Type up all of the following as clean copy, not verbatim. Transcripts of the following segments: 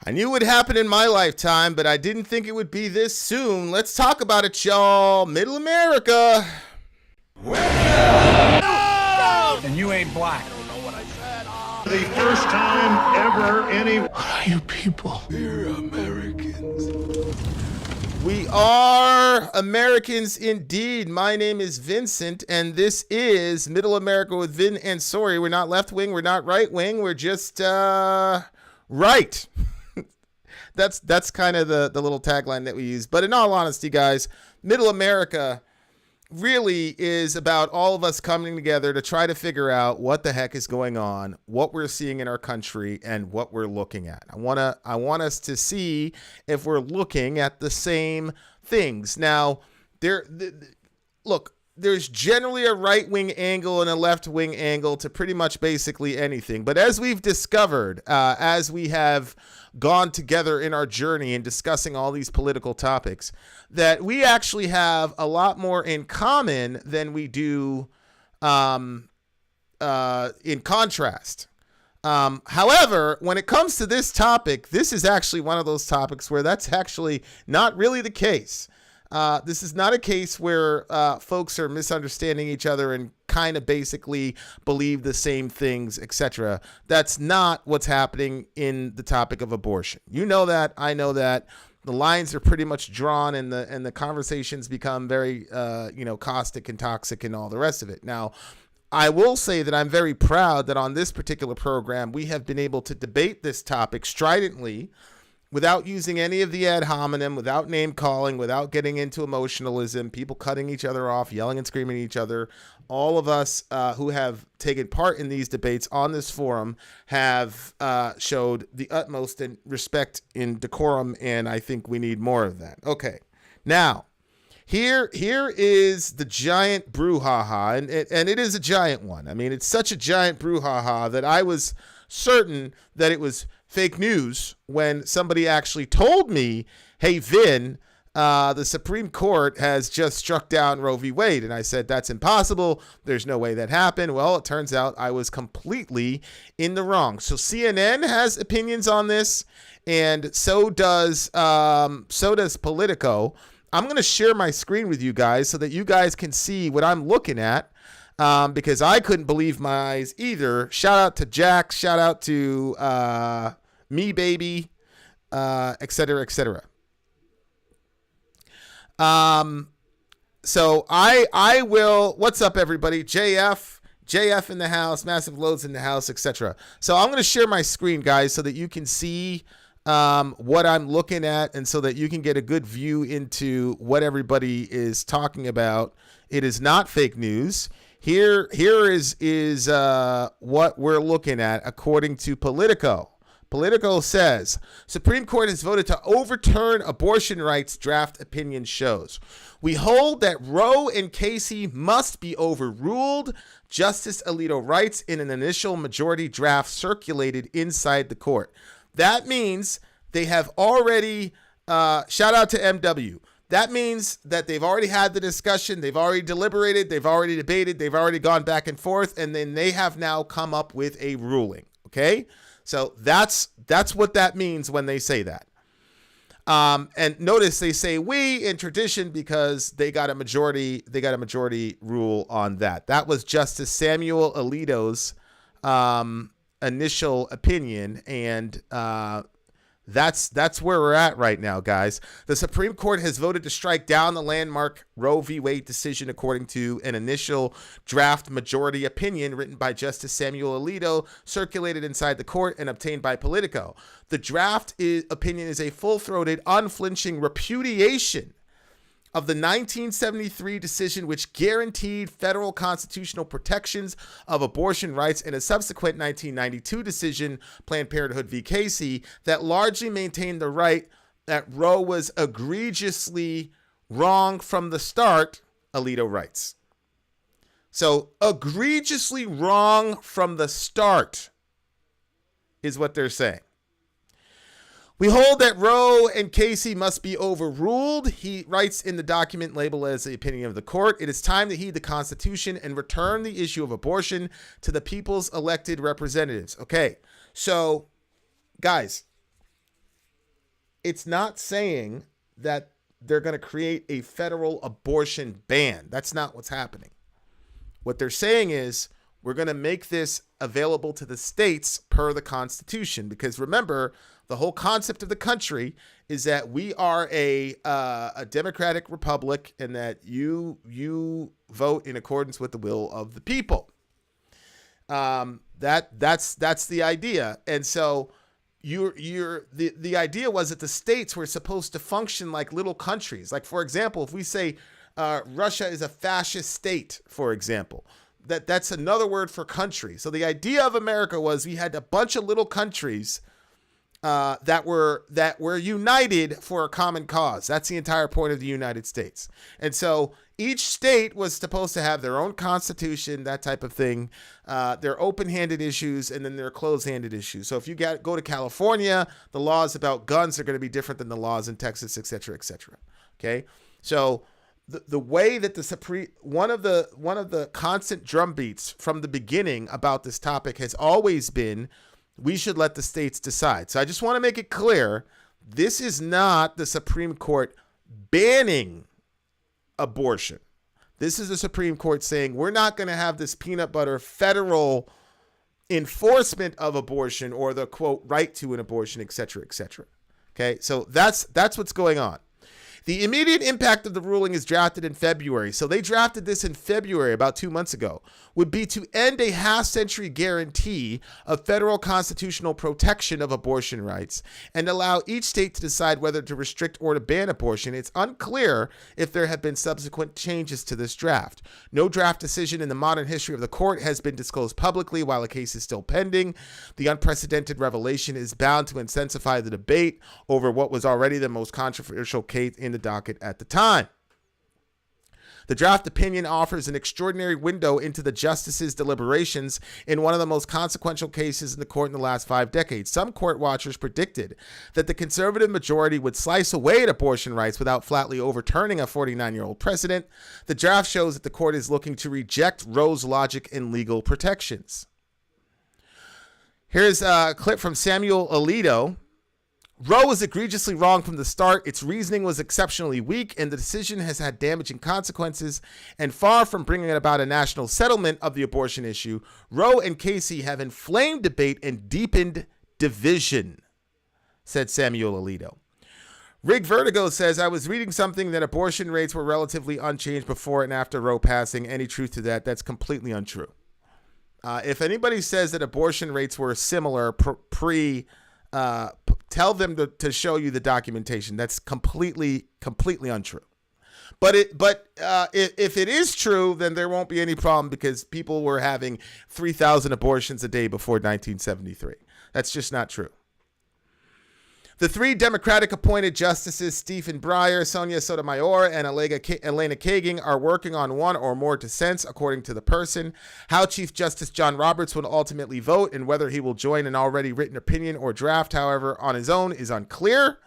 I knew it would happen in my lifetime, but I didn't think it would be this soon. Let's talk about it, y'all. Middle America. And you ain't black. The first time ever any... What are you people? We're Americans. We are Americans indeed. My name is Vincent, and this is Middle America with Vin and Sorry. We're not left wing. We're not right wing. We're just right. That's kind of the little tagline that we use. But in all honesty, guys, Middle America really is about all of us coming together to try to figure out what the heck is going on, what we're seeing in our country, and what we're looking at. I want us to see if we're looking at the same things. Now, look, there's generally a right-wing angle and a left-wing angle to pretty much basically anything. But as we've discovered, as we have gone together in our journey in discussing all these political topics, that we actually have a lot more in common than we do in contrast. However, when it comes to this topic, this is actually one of those topics where that's actually not really the case. This is not a case where folks are misunderstanding each other and kind of basically believe the same things, etc. That's not what's happening in the topic of abortion. You know that. I know that. The lines are pretty much drawn, and the conversations become very, caustic and toxic and all the rest of it. Now, I will say that I'm very proud that on this particular program, we have been able to debate this topic stridently, without using any of the ad hominem, without name calling, without getting into emotionalism, people cutting each other off, yelling and screaming at each other. All of us who have taken part in these debates on this forum have showed the utmost in respect in decorum, and I think we need more of that. Okay, now, here is the giant brouhaha, and it is a giant one. I mean, it's such a giant brouhaha that I was certain that it was fake news when somebody actually told me, hey, Vin, the Supreme Court has just struck down Roe v. Wade. And I said, that's impossible. There's no way that happened. Well, it turns out I was completely in the wrong. So CNN has opinions on this, and so does Politico. I'm going to share my screen with you guys so that you guys can see what I'm looking at. Because I couldn't believe my eyes either. Shout out to Jack. Shout out to me, baby, et cetera, et cetera. So I will. What's up, everybody? JF in the house. Massive Loads in the house, etc. So I'm going to share my screen, guys, so that you can see what I'm looking at, and so that you can get a good view into what everybody is talking about. It is not fake news. Here is what we're looking at according to Politico. Politico says, Supreme Court has voted to overturn abortion rights, draft opinion shows. We hold that Roe and Casey must be overruled, Justice Alito writes in an initial majority draft circulated inside the court. That means they have already, shout out to MW. That means that they've already had the discussion, they've already deliberated, they've already debated, they've already gone back and forth, and then they have now come up with a ruling. Okay? So that's what that means when they say that. And notice they say we in tradition because they got a majority rule on that. That was Justice Samuel Alito's initial opinion, and that's where we're at right now, guys. The Supreme Court has voted to strike down the landmark Roe v. Wade decision according to an initial draft majority opinion written by Justice Samuel Alito, circulated inside the court and obtained by Politico. The draft opinion is a full-throated, unflinching repudiation of the 1973 decision, which guaranteed federal constitutional protections of abortion rights, and a subsequent 1992 decision, Planned Parenthood v. Casey, that largely maintained the right that Roe was egregiously wrong from the start, Alito writes. So, egregiously wrong from the start is what they're saying. We hold that Roe and Casey must be overruled, he writes in the document labeled as the opinion of the court. It is time to heed the Constitution and return the issue of abortion to the people's elected representatives. Okay, so, guys, it's not saying that they're going to create a federal abortion ban. That's not what's happening. What they're saying is we're going to make this available to the states per the Constitution, because remember, the whole concept of the country is that we are a democratic republic, and that you vote in accordance with the will of the people. That's the idea. And so the idea was that the states were supposed to function like little countries. Like, for example, if we say Russia is a fascist state, for example, that's another word for country. So the idea of America was we had a bunch of little countries that were united for a common cause. That's the entire point of the United States. And so each state was supposed to have their own constitution, that type of thing, their open-handed issues, and then their closed-handed issues. So if you go to California, the laws about guns are going to be different than the laws in Texas, et cetera, et cetera. Okay, so the way that one of the constant drumbeats from the beginning about this topic has always been, we should let the states decide. So I just want to make it clear, this is not the Supreme Court banning abortion. This is the Supreme Court saying we're not going to have this peanut butter federal enforcement of abortion, or the quote right to an abortion, et cetera, et cetera. Okay, so that's what's going on. The immediate impact of the ruling is drafted in February. So they drafted this in February, about 2 months ago, would be to end a half-century guarantee of federal constitutional protection of abortion rights and allow each state to decide whether to restrict or to ban abortion. It's unclear if there have been subsequent changes to this draft. No draft decision in the modern history of the court has been disclosed publicly while a case is still pending. The unprecedented revelation is bound to intensify the debate over what was already the most controversial case in the docket at the time. The draft opinion offers an extraordinary window into the justices' deliberations in one of the most consequential cases in the court in the last 5 decades. Some court watchers predicted that the conservative majority would slice away at abortion rights without flatly overturning a 49-year-old precedent. The draft shows that the court is looking to reject Roe's logic and legal protections. Here's a clip from Samuel Alito. Roe was egregiously wrong from the start. Its reasoning was exceptionally weak, and the decision has had damaging consequences. And far from bringing about a national settlement of the abortion issue, Roe and Casey have inflamed debate and deepened division, said Samuel Alito. Rig Vertigo says, I was reading something that abortion rates were relatively unchanged before and after Roe passing. Any truth to that? That's completely untrue. If anybody says that abortion rates were similar tell them to show you the documentation. That's completely untrue. But if it is true, then there won't be any problem, because people were having 3,000 abortions a day before 1973. That's just not true. The 3 Democratic appointed justices, Stephen Breyer, Sonia Sotomayor, and Elena Kagan, are working on one or more dissents, according to the person. How Chief Justice John Roberts will ultimately vote and whether he will join an already written opinion or draft, however, on his own is unclear.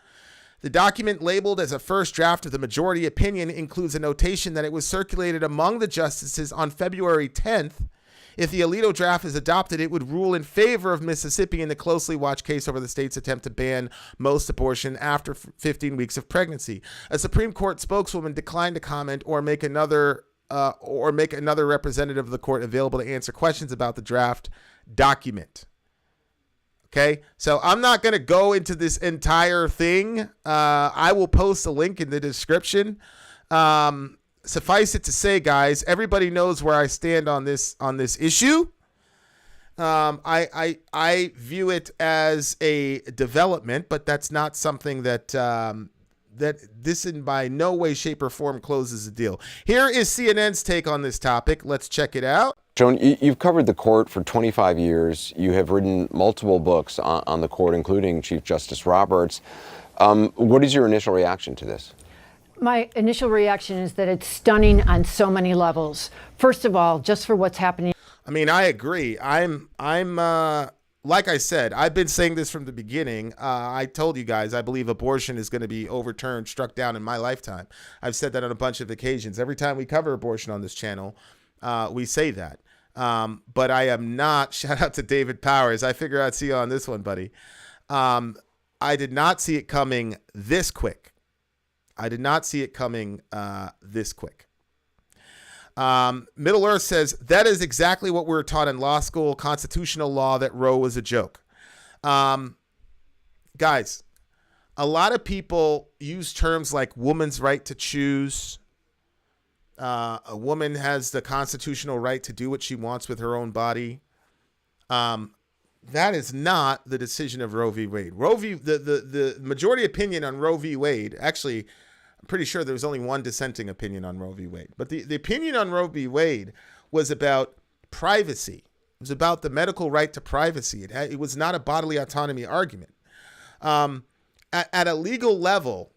The document, labeled as a first draft of the majority opinion, includes a notation that it was circulated among the justices on February 10th. If the Alito draft is adopted, it would rule in favor of Mississippi in the closely watched case over the state's attempt to ban most abortion after 15 weeks of pregnancy. A Supreme Court spokeswoman declined to comment or make another representative of the court available to answer questions about the draft document. Okay, so I'm not going to go into this entire thing. I will post a link in the description. Suffice it to say, guys, everybody knows where I stand on this issue. I view it as a development, but that's not something that this in by no way, shape, or form closes the deal. Here is CNN's take on this topic. Let's check it out. Joan, you've covered the court for 25 years. You have written multiple books on the court, including Chief Justice Roberts. What is your initial reaction to this? My initial reaction is that it's stunning on so many levels. First of all, just for what's happening. I mean, I agree. I'm like I said, I've been saying this from the beginning. I told you guys, I believe abortion is going to be overturned, struck down in my lifetime. I've said that on a bunch of occasions. Every time we cover abortion on this channel, we say that. But I am not, shout out to David Powers. I figure I'd see you on this one, buddy. I did not see it coming this quick. I did not see it coming this quick. Middle Earth says, that is exactly what we were taught in law school, constitutional law, that Roe was a joke. Guys, a lot of people use terms like woman's right to choose. A woman has the constitutional right to do what she wants with her own body. That is not the decision of Roe v. Wade. The majority opinion on Roe v. Wade, actually, I'm pretty sure there was only one dissenting opinion on Roe v. Wade. But the opinion on Roe v. Wade was about privacy. It was about the medical right to privacy. It was not a bodily autonomy argument. At a legal level,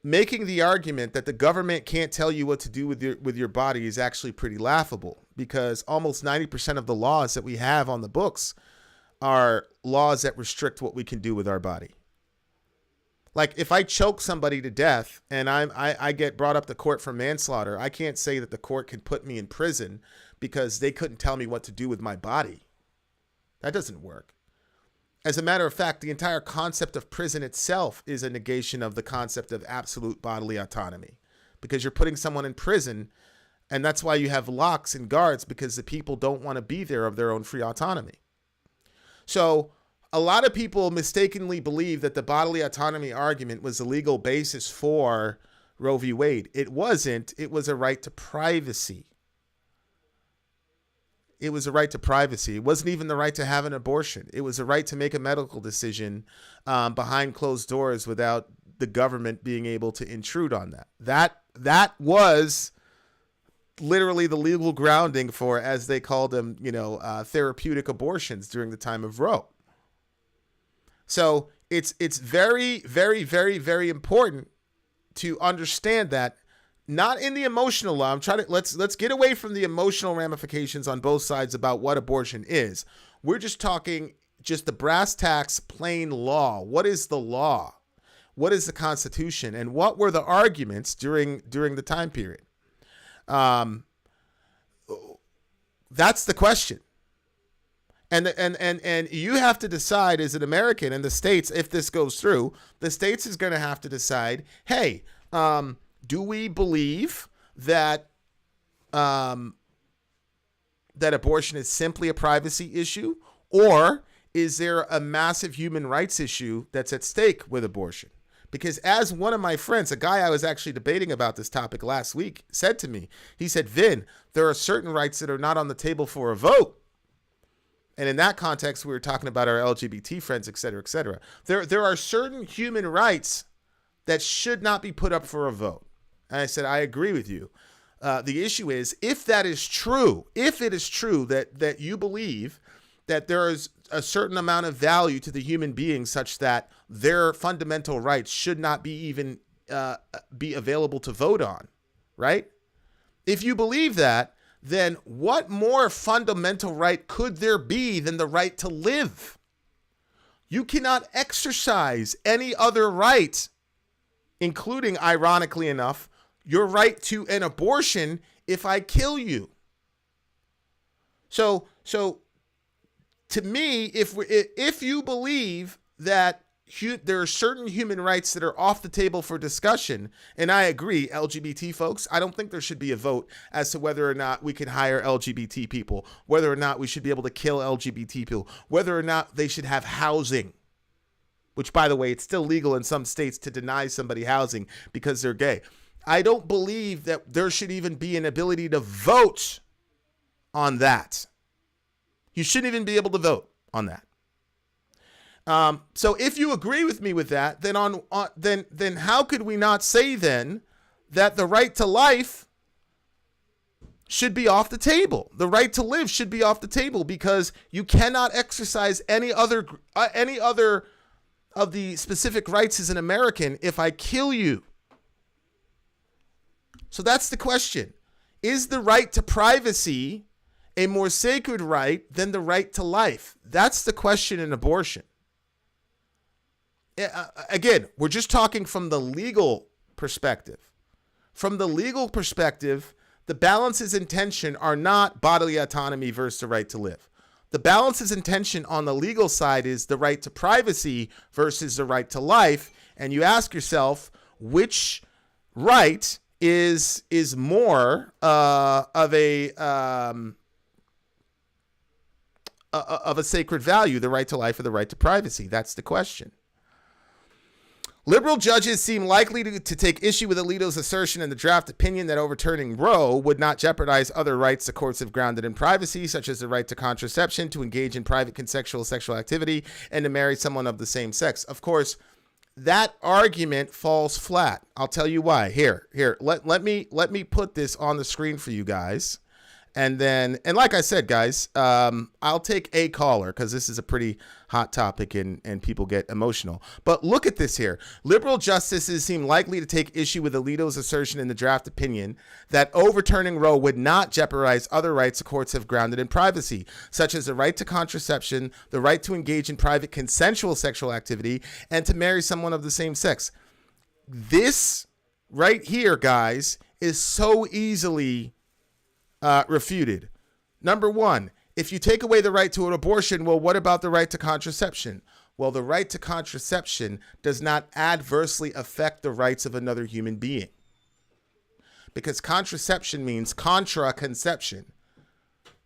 making the argument that the government can't tell you what to do with your body is actually pretty laughable, because almost 90% of the laws that we have on the books are laws that restrict what we can do with our body. Like, if I choke somebody to death and I get brought up to court for manslaughter, I can't say that the court can put me in prison because they couldn't tell me what to do with my body. That doesn't work. As a matter of fact, the entire concept of prison itself is a negation of the concept of absolute bodily autonomy, because you're putting someone in prison, and that's why you have locks and guards, because the people don't want to be there of their own free autonomy. So a lot of people mistakenly believe that the bodily autonomy argument was the legal basis for Roe v. Wade. It wasn't. It was a right to privacy. It was a right to privacy. It wasn't even the right to have an abortion. It was a right to make a medical decision behind closed doors without the government being able to intrude on that. That was literally the legal grounding for, as they called them, therapeutic abortions during the time of Roe. So it's very, very, very, very important to understand that. Not in the emotional law. I'm trying to let's get away from the emotional ramifications on both sides about what abortion is. We're just talking the brass tacks, plain law. What is the law? What is the Constitution? And what were the arguments during the time period? That's the question. And you have to decide as an American, and the states, if this goes through, the states is going to have to decide, hey, do we believe that that abortion is simply a privacy issue, or is there a massive human rights issue that's at stake with abortion? Because as one of my friends, a guy I was actually debating about this topic last week, said to me, he said, Vin, there are certain rights that are not on the table for a vote. And in that context, we were talking about our LGBT friends, et cetera, et cetera. There are certain human rights that should not be put up for a vote. And I said, I agree with you. The issue is, if that is true, if it is true that you believe that there is a certain amount of value to the human being such that their fundamental rights should not be even be available to vote on, right? If you believe that, then what more fundamental right could there be than the right to live? You cannot exercise any other right, including, ironically enough, your right to an abortion if I kill you. So to me, if you believe that there are certain human rights that are off the table for discussion, and I agree, LGBT folks, I don't think there should be a vote as to whether or not we can hire LGBT people, whether or not we should be able to kill LGBT people, whether or not they should have housing, which, by the way, it's still legal in some states to deny somebody housing because they're gay. I don't believe that there should even be an ability to vote on that. You shouldn't even be able to vote on that. So if you agree with me with that, then how could we not say then that the right to life should be off the table? The right to live should be off the table, because you cannot exercise any other of the specific rights as an American if I kill you. So that's the question. Is the right to privacy a more sacred right than the right to life? That's the question in abortion. Again, we're just talking from the legal perspective. From the legal perspective, the balances in tension are not bodily autonomy versus the right to live. the balances in tension on the legal side is the right to privacy versus the right to life. And you ask yourself, which right is more of a sacred value, the right to life or the right to privacy? That's the question. Liberal judges seem likely to take issue with Alito's assertion in the draft opinion that overturning Roe would not jeopardize other rights the courts have grounded in privacy, such as the right to contraception, to engage in private consensual sexual activity, and to marry someone of the same sex. Of course, that argument falls flat. I'll tell you why. Here, let me put this on the screen for you guys. And like I said, guys, I'll take a caller because this is a pretty hot topic and people get emotional. But look at this here. Liberal justices seem likely to take issue with Alito's assertion in the draft opinion that overturning Roe would not jeopardize other rights the courts have grounded in privacy, such as the right to contraception, the right to engage in private consensual sexual activity, and to marry someone of the same sex. This right here, guys, is so easily refuted. Number one, if you take away the right to an abortion, well, what about the right to contraception? Well, the right to contraception does not adversely affect the rights of another human being, because contraception means contra conception.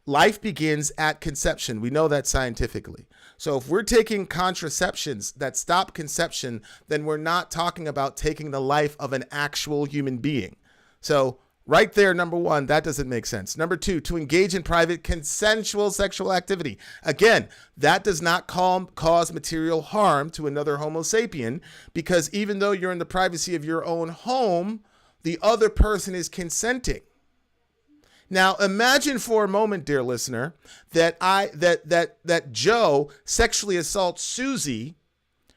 Life begins at conception. We know that scientifically. So if we're taking contraceptions that stop conception, then we're not talking about taking the life of an actual human being. So right there, number one, that doesn't make sense. Number two, to engage in private consensual sexual activity. Again, that does not cause material harm to another Homo sapien, because even though you're in the privacy of your own home, the other person is consenting. Now, imagine for a moment, dear listener, that Joe sexually assaults Susie,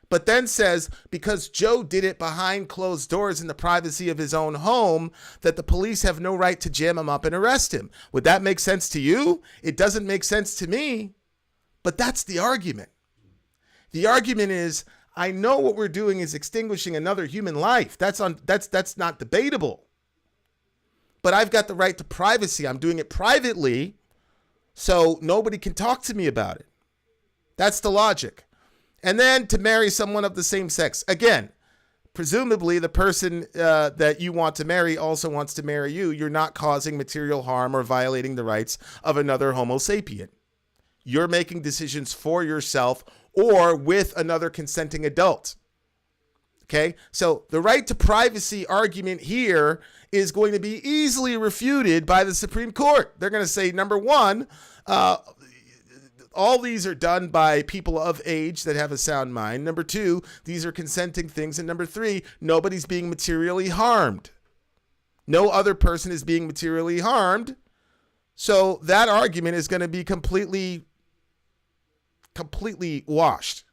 but then says because Joe did it behind closed doors in the privacy of his own home, that the police have no right to jam him up and arrest him. Would that make sense to you? It doesn't make sense to me, but that's the argument. The argument is, I know what we're doing is extinguishing another human life. That's not debatable. But I've got the right to privacy. I'm doing it privately, so nobody can talk to me about it. That's the logic. And then to marry someone of the same sex. Again, presumably the person that you want to marry also wants to marry you. You're not causing material harm or violating the rights of another Homo sapien. You're making decisions for yourself or with another consenting adult. Okay, so the right to privacy argument here is going to be easily refuted by the Supreme Court. They're going to say, number one, all these are done by people of age that have a sound mind. Number two, these are consenting things. And number three, nobody's being materially harmed. No other person is being materially harmed. So that argument is going to be completely washed.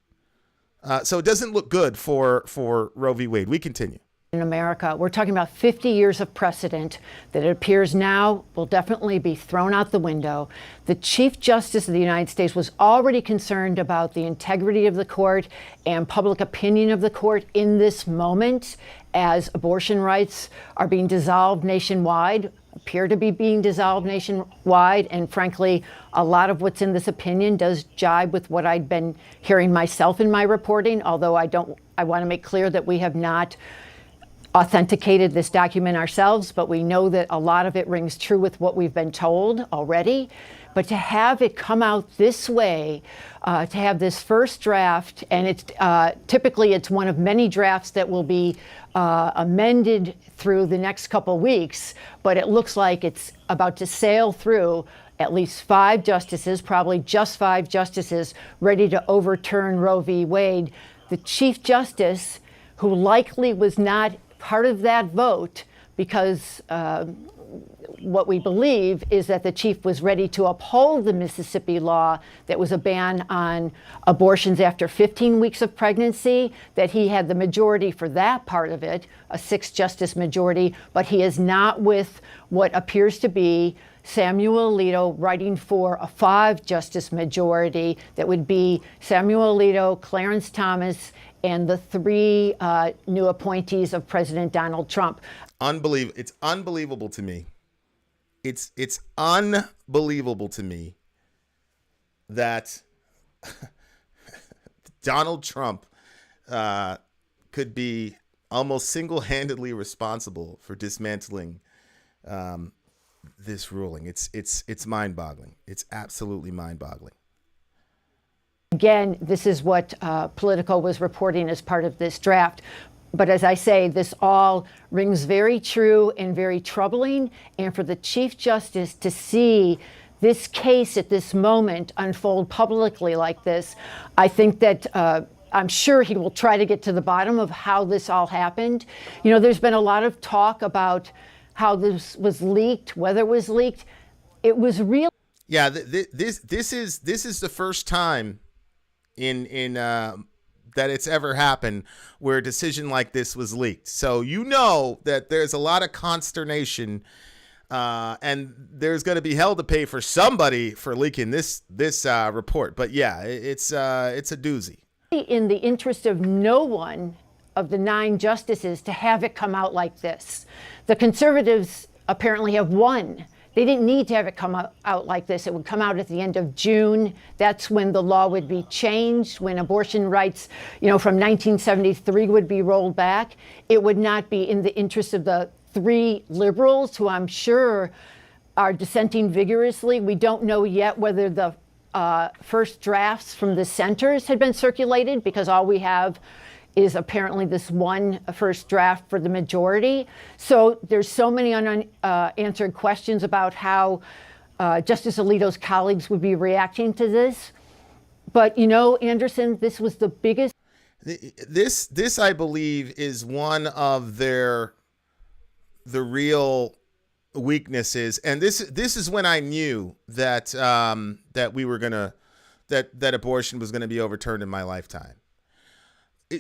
So it doesn't look good for Roe v. Wade. We continue. In America, we're talking about 50 years of precedent that it appears now will definitely be thrown out the window. The Chief Justice of the United States was already concerned about the integrity of the court and public opinion of the court in this moment as abortion rights are being dissolved nationwide, appear to be being dissolved nationwide. And frankly, a lot of what's in this opinion does jibe with what I'd been hearing myself in my reporting, although I want to make clear that we have not authenticated this document ourselves, but we know that a lot of it rings true with what we've been told already. But to have it come out this way, to have this first draft, and it's typically it's one of many drafts that will be amended through the next couple weeks, but it looks like it's about to sail through at least 5 justices, probably just 5 justices, ready to overturn Roe v. Wade. The Chief Justice, who likely was not part of that vote because what we believe is that the chief was ready to uphold the Mississippi law that was a ban on abortions after 15 weeks of pregnancy, that he had the majority for that part of it, a 6-justice majority, but he is not with what appears to be Samuel Alito writing for a 5-justice majority that would be Samuel Alito, Clarence Thomas, and the 3 new appointees of President Donald Trump. It's unbelievable to me. It's unbelievable to me that Donald Trump could be almost single-handedly responsible for dismantling this ruling. It's mind-boggling. It's absolutely mind-boggling. Again, this is what Politico was reporting as part of this draft. But as I say, this all rings very true and very troubling. And for the Chief Justice to see this case at this moment unfold publicly like this, I think that I'm sure he will try to get to the bottom of how this all happened. You know, there's been a lot of talk about how this was leaked, whether it was leaked. It was real. Yeah, this is the first time in that it's ever happened where a decision like this was leaked. So you know that there's a lot of consternation, and there's going to be hell to pay for somebody for leaking this report. But yeah, it's a doozy. In the interest of no one of the 9 justices to have it come out like this. The conservatives apparently have won. They didn't need to have it come out like this. It would come out at the end of June. That's when the law would be changed, when abortion rights, from 1973 would be rolled back. It would not be in the interest of the 3 liberals, who I'm sure are dissenting vigorously. We don't know yet whether the first drafts from the centers had been circulated, because all we have is apparently this one first draft for the majority. So there's so many unanswered questions about how Justice Alito's colleagues would be reacting to this. But Anderson, this was the biggest. This I believe is one of the real weaknesses, and this is when I knew that that we were gonna that abortion was gonna be overturned in my lifetime.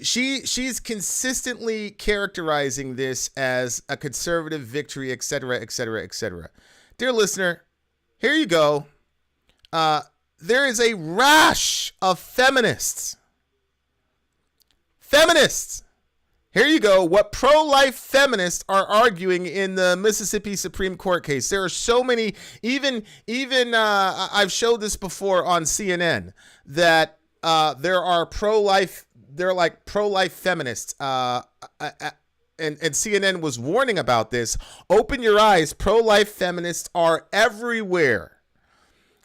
She's consistently characterizing this as a conservative victory, et cetera, et cetera, et cetera. Dear listener, here you go. There is a rash of feminists. Here you go. What pro-life feminists are arguing in the Mississippi Supreme Court case. There are so many, even I've showed this before on CNN, that there are pro-life. They're like pro-life feminists, and CNN was warning about this. Open your eyes. Pro-life feminists are everywhere.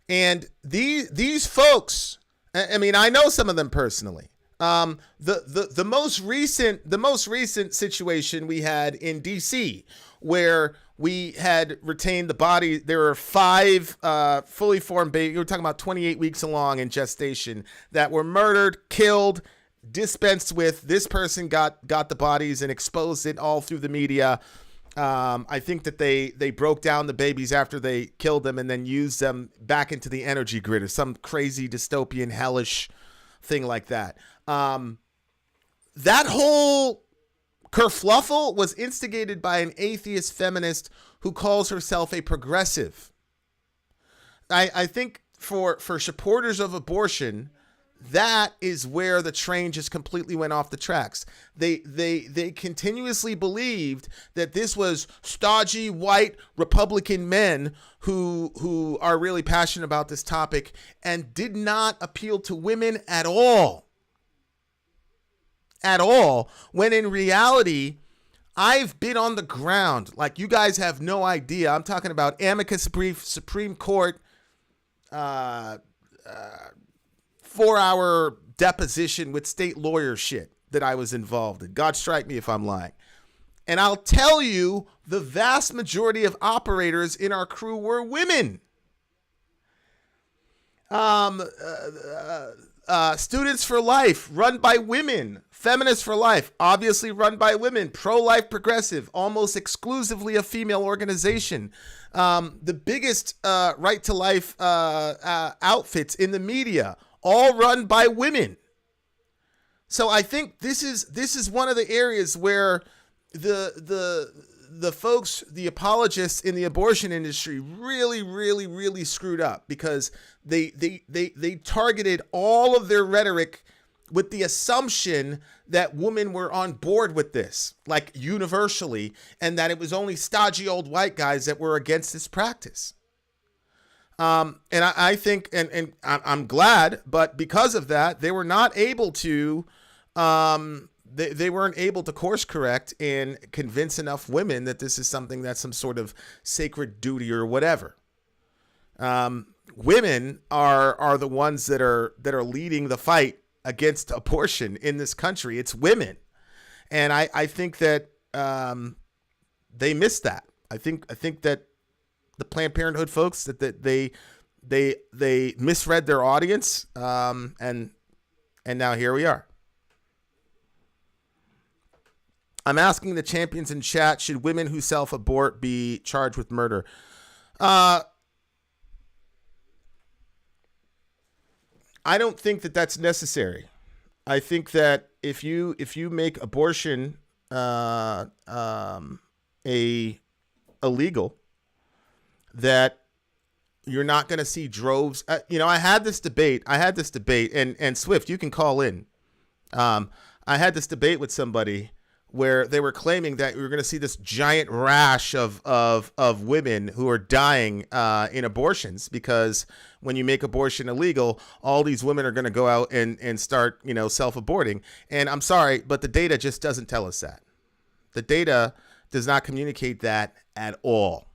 And these folks, I mean, I know some of them personally. The most recent situation we had in DC, where we had retained the body. There were 5 fully formed babies. We're talking about 28 weeks along in gestation that were murdered, killed, dispensed with. This person got the bodies and exposed it all through the media. I think that they broke down the babies after they killed them and then used them back into the energy grid or some crazy dystopian hellish thing like that. That whole kerfluffle was instigated by an atheist feminist who calls herself a progressive. I think for supporters of abortion, that is where the train just completely went off the tracks. They continuously believed that this was stodgy white Republican men who are really passionate about this topic and did not appeal to women at all. When in reality, I've been on the ground like you guys have no idea. I'm talking about amicus brief, Supreme Court, 4-hour deposition with state lawyer shit that I was involved in. God strike me if I'm lying. And I'll tell you, the vast majority of operators in our crew were women. Students for Life, run by women. Feminists for Life, obviously run by women. Pro-life progressive, almost exclusively a female organization. The biggest right to life outfits in the media, all run by women. So I think this is one of the areas where the folks, the apologists in the abortion industry really screwed up, because they targeted all of their rhetoric with the assumption that women were on board with this, like universally, and that it was only stodgy old white guys that were against this practice. And I think, and I'm glad, but because of that, they were not able to, they weren't able to course correct and convince enough women that this is something that's some sort of sacred duty or whatever. Women are the ones that are leading the fight against abortion in this country. It's women. And I think that they missed that. I think that the Planned Parenthood folks that they misread their audience, and now here we are. I'm asking the champions in chat: should women who self-abort be charged with murder? I don't think that that's necessary. I think that if you make abortion illegal, that you're not going to see droves. I had this debate, and Swift, you can call in. I had this debate with somebody where they were claiming that we were going to see this giant rash of women who are dying in abortions, because when you make abortion illegal, all these women are going to go out and start, self-aborting. And I'm sorry, but the data just doesn't tell us that. The data does not communicate that at all.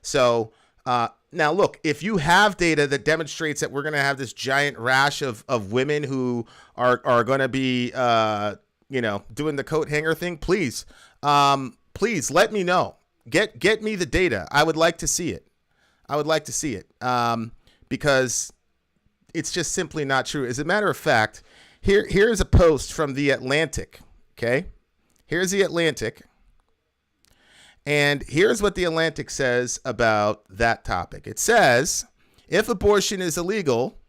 So now, look, if you have data that demonstrates that we're going to have this giant rash of women who are going to be, doing the coat hanger thing, please let me know. Get me the data. I would like to see it. Because it's just simply not true. As a matter of fact, here's a post from The Atlantic. Okay, here's The Atlantic. And here's what The Atlantic says about that topic. It says, when abortion is illegal,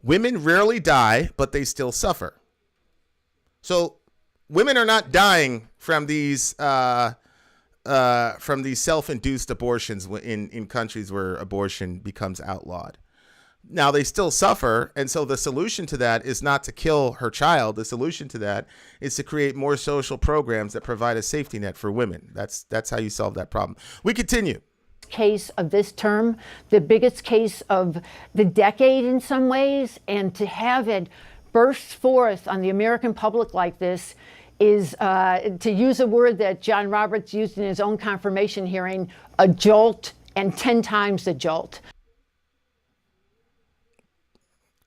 women rarely die, but they still suffer. So women are not dying from these self-induced abortions in countries where abortion becomes outlawed. Now, they still suffer, and so the solution to that is not to kill her child. The solution to that is to create more social programs that provide a safety net for women. That's how you solve that problem. We continue. Case of this term, the biggest case of the decade in some ways, and to have it burst forth on the American public like this is, to use a word that John Roberts used in his own confirmation hearing, a jolt, and 10 times a jolt.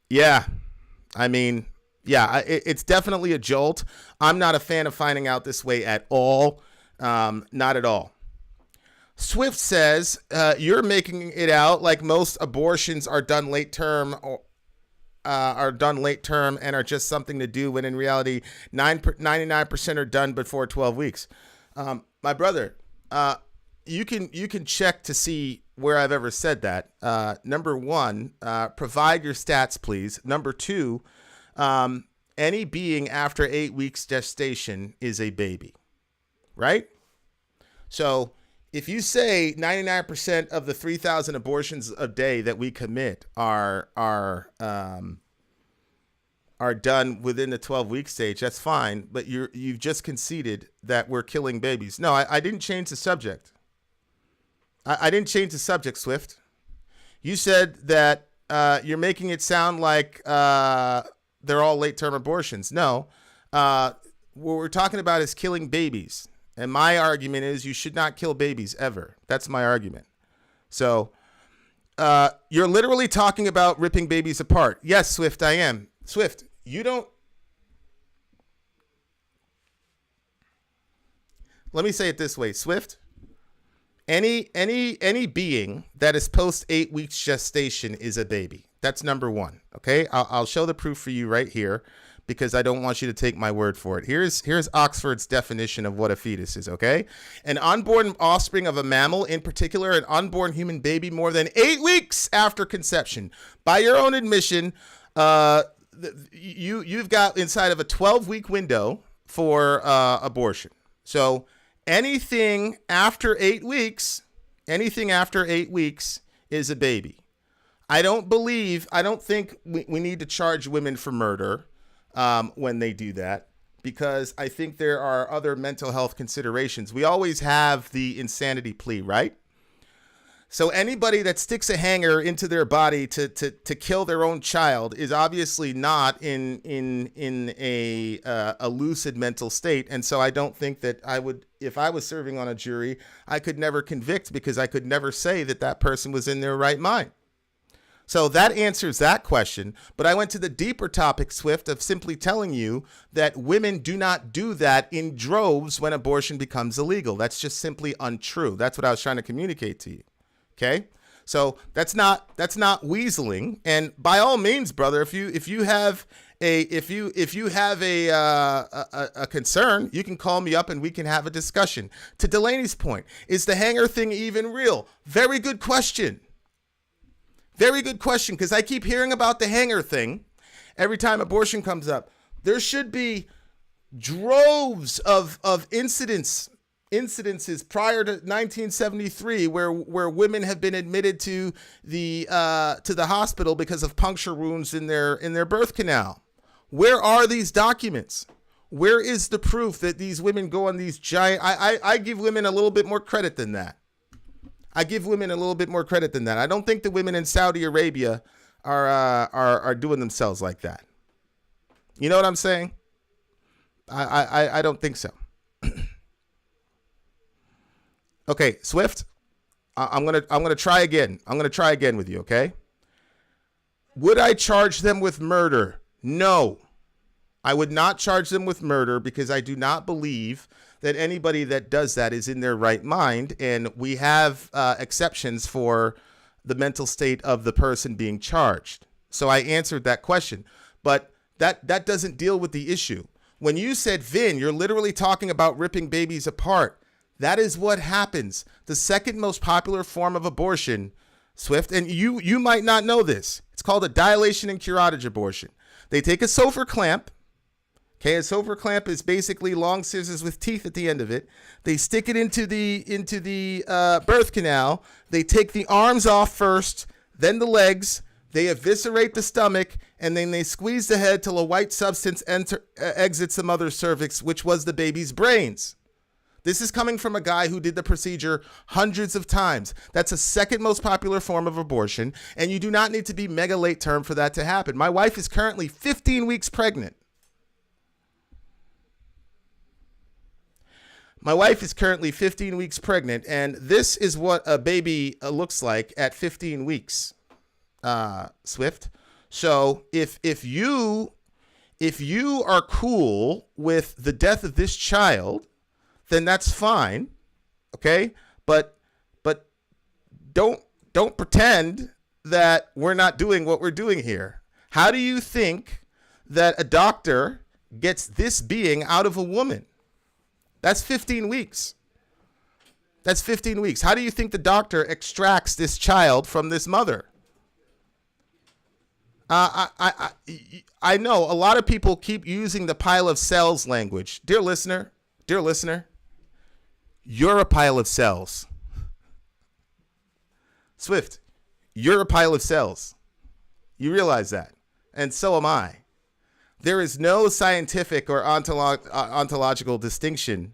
Yeah, it's definitely a jolt. I'm not a fan of finding out this way at all. Not at all. Swift says, you're making it out like most abortions are done late term and are just something to do, when in reality, 99% are done before 12 weeks. My brother, you can check to see where I've ever said that. Number one, provide your stats, please. Number two, any being after 8 weeks gestation is a baby, right? So if you say 99% of the 3,000 abortions a day that we commit are done within the 12-week stage, that's fine. But you've just conceded that we're killing babies. No, I didn't change the subject. I didn't change the subject, Swift. You said that you're making it sound like they're all late-term abortions. No, what we're talking about is killing babies. And my argument is you should not kill babies ever. That's my argument. So you're literally talking about ripping babies apart. Yes, Swift, I am. Swift, you don't. Let me say it this way, Swift. Any being that is post 8 weeks gestation is a baby. That's number one. Okay, I'll show the proof for you right here, because I don't want you to take my word for it. Here's Oxford's definition of what a fetus is. Okay, an unborn offspring of a mammal, in particular an unborn human baby, more than 8 weeks after conception. By your own admission, you've got inside of a 12-week window for abortion. So anything after 8 weeks is a baby. I don't think we need to charge women for murder when they do that, because I think there are other mental health considerations. We always have the insanity plea, right? So anybody that sticks a hanger into their body to kill their own child is obviously not in a lucid mental state. And so I don't think that I would, if I was serving on a jury, I could never convict because I could never say that that person was in their right mind. So that answers that question. But I went to the deeper topic, Swift, of simply telling you that women do not do that in droves when abortion becomes illegal. That's just simply untrue. That's what I was trying to communicate to you. Okay, so that's not weaseling. And by all means, brother, if you have a concern, you can call me up and we can have a discussion. To Delaney's point, is the hanger thing even real? Very good question. Very good question, because I keep hearing about the hanger thing every time abortion comes up. There should be droves of incidences prior to 1973 where women have been admitted to the hospital because of puncture wounds in their birth canal. Where are these documents? Where is the proof that these women go on these giant? I give women a little bit more credit than that. I don't think the women in Saudi Arabia are doing themselves like that. You know what I'm saying? I don't think so. Okay, Swift, I'm gonna try again. I'm gonna try again with you, okay? Would I charge them with murder? No, I would not charge them with murder because I do not believe that anybody that does that is in their right mind, and we have exceptions for the mental state of the person being charged. So I answered that question, but that doesn't deal with the issue. When you said Vin, you're literally talking about ripping babies apart. That is what happens. The second most popular form of abortion, Swift, and you might not know this. It's called a dilation and curettage abortion. They take a Sofer clamp. Okay, a Sofer clamp is basically long scissors with teeth at the end of it. They stick it into the birth canal. They take the arms off first, then the legs. They eviscerate the stomach, and then they squeeze the head till a white substance exits the mother's cervix, which was the baby's brains. This is coming from a guy who did the procedure hundreds of times. That's the second most popular form of abortion, and you do not need to be mega late term for that to happen. My wife is currently 15 weeks pregnant. And this is what a baby looks like at 15 weeks, Swift. So if you are cool with the death of this child, then that's fine, okay? But don't pretend that we're not doing what we're doing here. How do you think that a doctor gets this being out of a woman? That's 15 weeks. How do you think the doctor extracts this child from this mother? I know a lot of people keep using the pile of cells language. Dear listener, you're a pile of cells. Swift, you're a pile of cells. You realize that. And so am I. There is no scientific or ontological distinction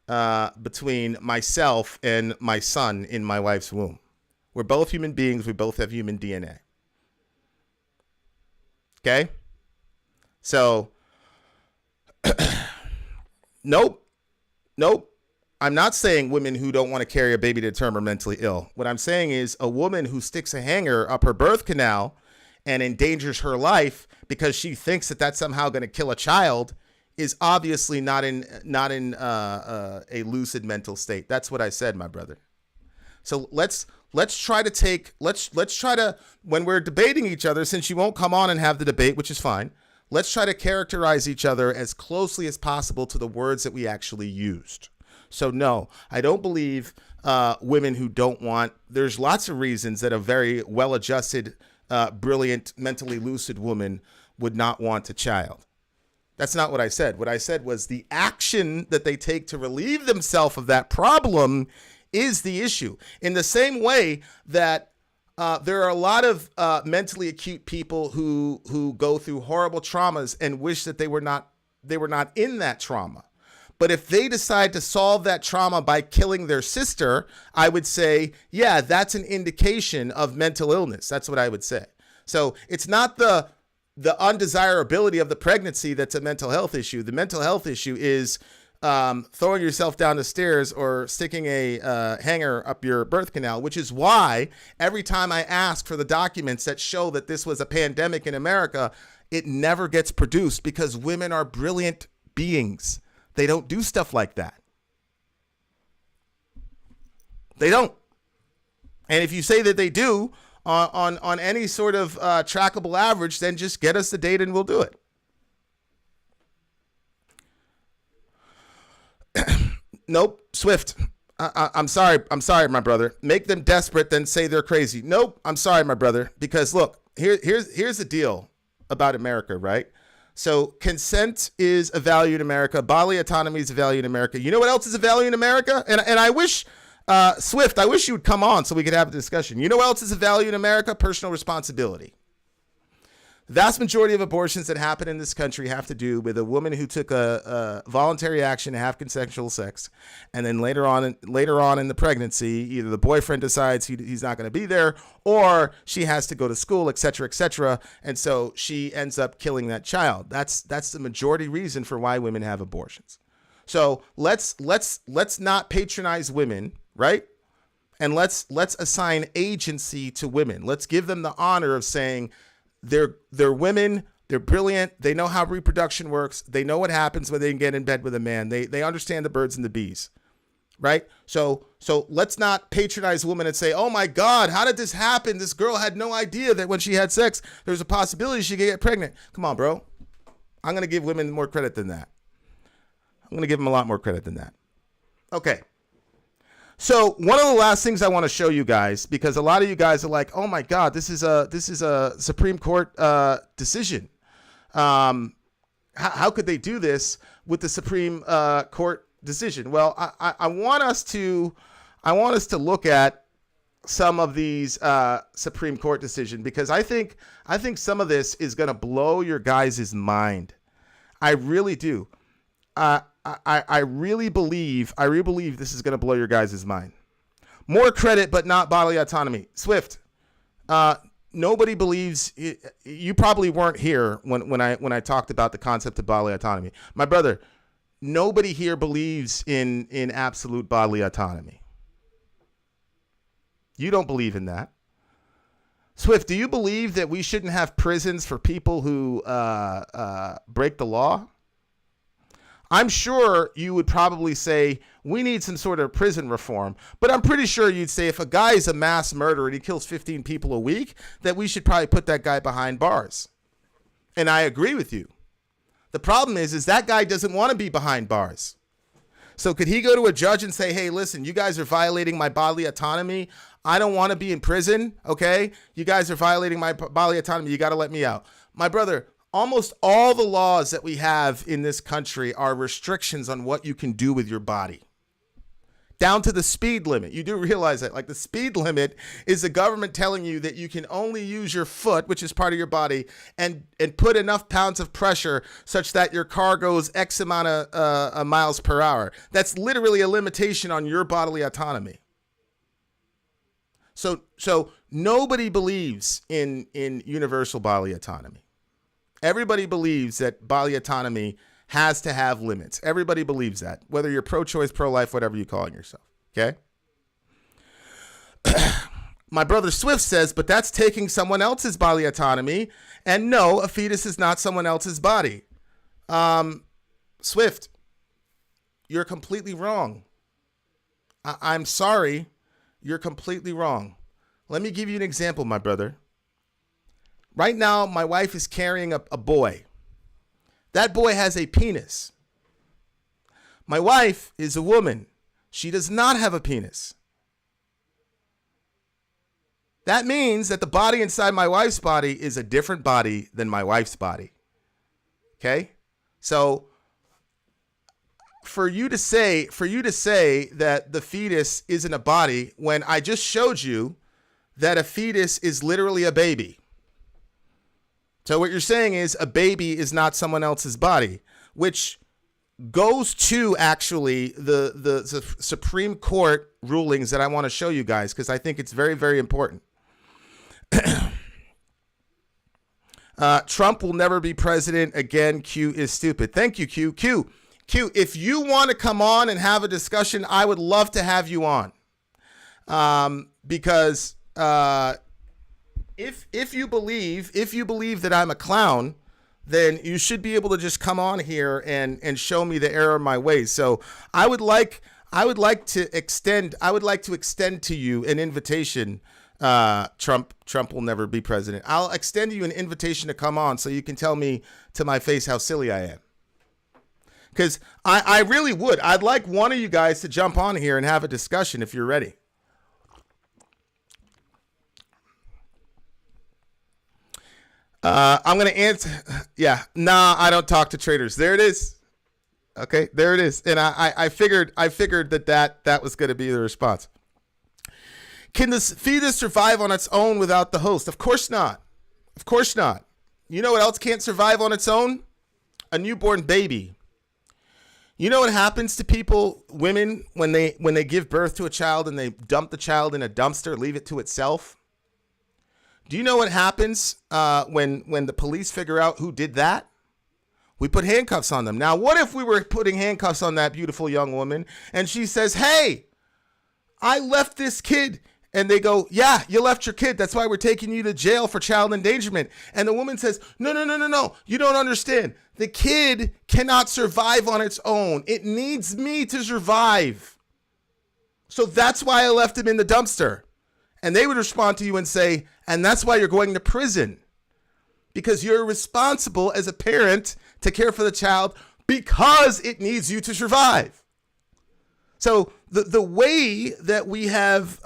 between myself and my son in my wife's womb. We're both human beings. We both have human DNA. Okay? So, nope. I'm not saying women who don't want to carry a baby to term are mentally ill. What I'm saying is a woman who sticks a hanger up her birth canal and endangers her life because she thinks that that's somehow going to kill a child is obviously not in a lucid mental state. That's what I said, my brother. So let's try to when we're debating each other, since you won't come on and have the debate, which is fine, let's try to characterize each other as closely as possible to the words that we actually used. So no, I don't believe women who don't want, there's lots of reasons that a very well-adjusted, brilliant, mentally lucid woman would not want a child. That's not what I said. What I said was the action that they take to relieve themselves of that problem is the issue. In the same way that there are a lot of mentally acute people who go through horrible traumas and wish that they were not in that trauma. But if they decide to solve that trauma by killing their sister, I would say, yeah, that's an indication of mental illness. That's what I would say. So it's not the undesirability of the pregnancy that's a mental health issue. The mental health issue is throwing yourself down the stairs or sticking a hanger up your birth canal, which is why every time I ask for the documents that show that this was a pandemic in America, it never gets produced, because women are brilliant beings. They don't do stuff like that. They don't. And if you say that they do on any sort of trackable average, then just get us the data and we'll do it. Nope. Swift. I'm sorry. I'm sorry, my brother. Make them desperate, then say they're crazy. Nope. I'm sorry, my brother. Because look, here's the deal about America, right? So consent is a value in America. Bodily autonomy is a value in America. You know what else is a value in America? And I wish, Swift, I wish you would come on so we could have a discussion. You know what else is a value in America? Personal responsibility. The vast majority of abortions that happen in this country have to do with a woman who took a voluntary action to have consensual sex, and then later on in the pregnancy, either the boyfriend decides he's not going to be there, or she has to go to school, et cetera, and so she ends up killing that child. That's the majority reason for why women have abortions. So let's not patronize women, right? And let's assign agency to women. Let's give them the honor of saying, they're women, they're brilliant, they know how reproduction works, they know what happens when they get in bed with a man, they understand the birds and the bees, right? So let's not patronize women and say, oh my God, how did this happen? This girl had no idea that when she had sex, there's a possibility she could get pregnant. Come on, bro. I'm going to give women more credit than that. I'm going to give them a lot more credit than that. Okay. So one of the last things I want to show you guys, because a lot of you guys are like, oh my God, this is a Supreme Court decision. How could they do this with the Supreme Court decision? Well, I want us to look at some of these Supreme Court decision, because I think some of this is going to blow your guys' mind. I really do. I really believe this is going to blow your guys' mind. More credit, but not bodily autonomy. Swift, nobody believes. You probably weren't here when I talked about the concept of bodily autonomy. My brother, nobody here believes in absolute bodily autonomy. You don't believe in that. Swift, do you believe that we shouldn't have prisons for people who break the law? I'm sure you would probably say we need some sort of prison reform, but I'm pretty sure you'd say if a guy is a mass murderer and he kills 15 people a week, that we should probably put that guy behind bars. And I agree with you. The problem is that guy doesn't want to be behind bars. So could he go to a judge and say, hey, listen, you guys are violating my bodily autonomy. I don't want to be in prison, okay? You guys are violating my bodily autonomy. You got to let me out. My brother, almost all the laws that we have in this country are restrictions on what you can do with your body. Down to the speed limit. You do realize that, like, the speed limit is the government telling you that you can only use your foot, which is part of your body, and put enough pounds of pressure such that your car goes X amount of miles per hour. That's literally a limitation on your bodily autonomy. So nobody believes in universal bodily autonomy. Everybody believes that bodily autonomy has to have limits. Everybody believes that, whether you're pro-choice, pro-life, whatever you call yourself, okay? My brother Swift says, but that's taking someone else's bodily autonomy, and no, a fetus is not someone else's body. Swift, you're completely wrong. I'm sorry, you're completely wrong. Let me give you an example, my brother. Right now, my wife is carrying a boy. That boy has a penis. My wife is a woman. She does not have a penis. That means that the body inside my wife's body is a different body than my wife's body. Okay? So for you to say that the fetus isn't a body, when I just showed you that a fetus is literally a baby. So what you're saying is a baby is not someone else's body, which goes to actually the Supreme Court rulings that I want to show you guys, because I think it's very, very important. Trump will never be president again. Q is stupid. Thank you, Q. Q, if you want to come on and have a discussion, I would love to have you on. Because if you believe that I'm a clown, then you should be able to just come on here and show me the error of my ways. So I would like to extend to you an invitation. Trump will never be president. I'll extend you an invitation to come on so you can tell me to my face how silly I am. Because I really would. I'd like one of you guys to jump on here and have a discussion if you're ready. I'm going to answer. Yeah. Nah, I don't talk to traitors. There it is. Okay, there it is. And I figured that was going to be the response. Can the fetus survive on its own without the host? Of course not. Of course not. You know what else can't survive on its own? A newborn baby. You know what happens to people, women, when they give birth to a child and they dump the child in a dumpster, leave it to itself? Do you know what happens when the police figure out who did that? We put handcuffs on them. Now, what if we were putting handcuffs on that beautiful young woman and she says, hey, I left this kid. And they go, yeah, you left your kid. That's why we're taking you to jail for child endangerment. And the woman says, no. You don't understand. The kid cannot survive on its own. It needs me to survive. So that's why I left him in the dumpster. And they would respond to you and say, and that's why you're going to prison. Because you're responsible as a parent to care for the child because it needs you to survive. So the way that we have